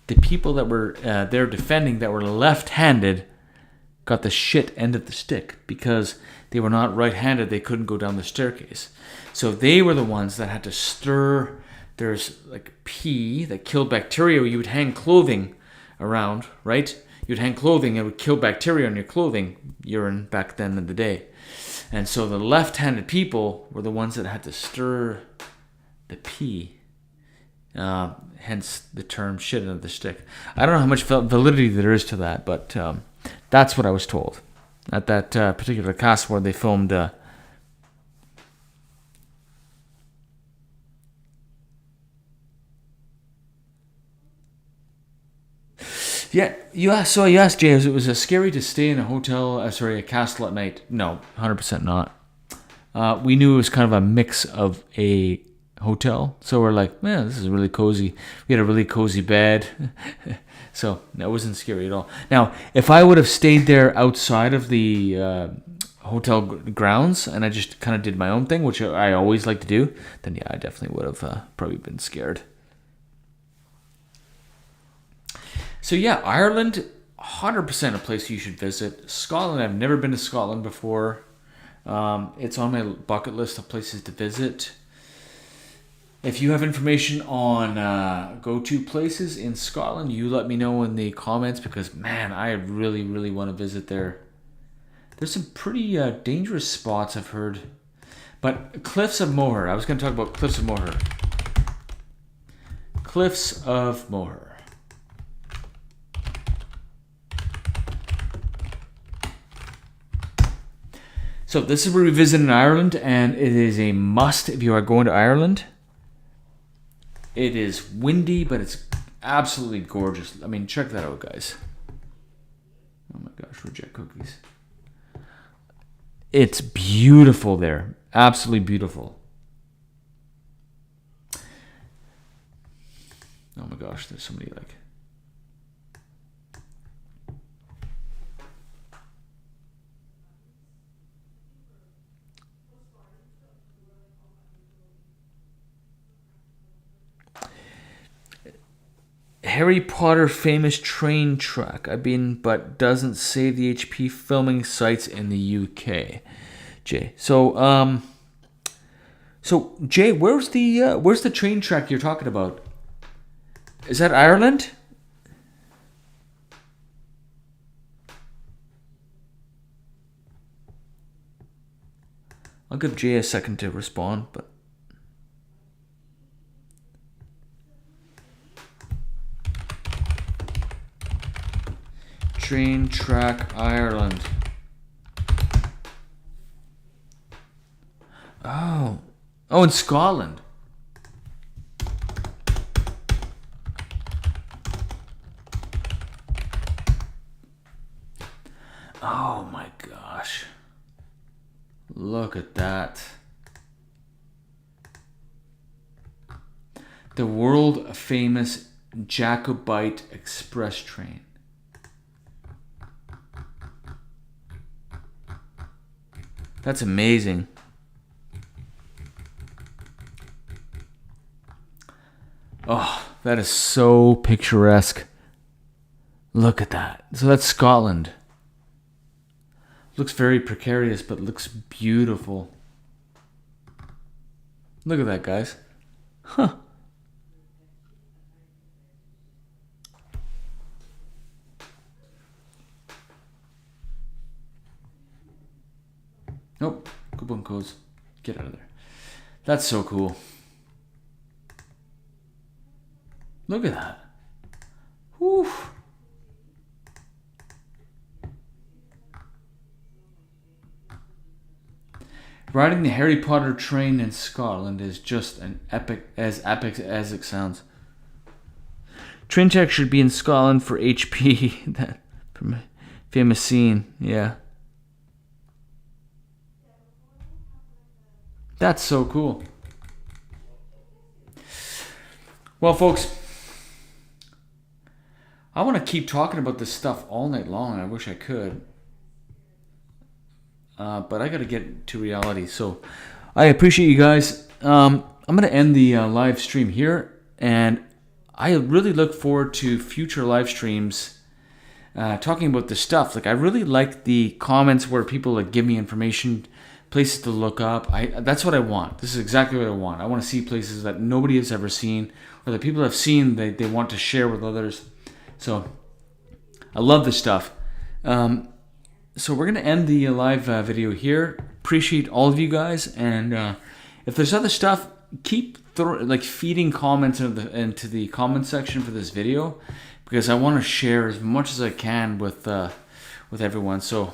The people that were there defending that were left-handed got the shit end of the stick because they were not right-handed. They couldn't go down the staircase. So they were the ones that had to stir. There's like pee that killed bacteria. You would hang clothing around, right? You'd hang clothing, it would kill bacteria on your clothing, urine back then in the day. And so the left-handed people were the ones that had to stir the pee. Hence the term shit into the stick. I don't know how much validity there is to that, but that's what I was told at that particular cast where they filmed. Yeah, you asked Jay, was it scary to stay in a castle at night? No, 100% not. We knew it was kind of a mix of a hotel, so we're like, man, this is really cozy. We had a really cozy bed, so that wasn't scary at all. Now, if I would have stayed there outside of the hotel grounds and I just kind of did my own thing, which I always like to do, then yeah, I definitely would have probably been scared. So yeah, Ireland, 100% a place you should visit. Scotland, I've never been to Scotland before. It's on my bucket list of places to visit. If you have information on go-to places in Scotland, you let me know in the comments because, man, I really, really want to visit there. There's some pretty dangerous spots I've heard. But Cliffs of Moher. I was going to talk about Cliffs of Moher. Cliffs of Moher. So this is where we visit in Ireland, and it is a must if you are going to Ireland. It is windy, but it's absolutely gorgeous. I mean, check that out, guys. Oh my gosh, reject cookies. It's beautiful there. Absolutely beautiful. Oh my gosh, there's so many like... Harry Potter famous train track. I've been, but doesn't say the HP filming sites in the UK. Jay. So Jay, where's the train track you're talking about? Is that Ireland? I'll give Jay a second to respond, but train track Ireland. Oh, in Scotland. Oh my gosh. Look at that. The world famous Jacobite Express train. That's amazing. Oh, that is so picturesque. Look at that. So that's Scotland. Looks very precarious, but looks beautiful. Look at that, guys. Huh. Nope. Coupon codes. Get out of there. That's so cool. Look at that. Whew. Riding the Harry Potter train in Scotland is just epic as it sounds. Train tech should be in Scotland for HP. That famous scene, yeah. That's so cool. Well, folks, I want to keep talking about this stuff all night long. I wish I could. But I got to get to reality. So I appreciate you guys. I'm going to end the live stream here. And I really look forward to future live streams talking about this stuff. Like, I really like the comments where people like give me information, places to look up. That's what I want. This is exactly what I want. I want to see places that nobody has ever seen, or that people have seen they want to share with others. So I love this stuff. So we're going to end the live video here. Appreciate all of you guys. And if there's other stuff, keep feeding comments into the comment section for this video, because I want to share as much as I can with everyone. So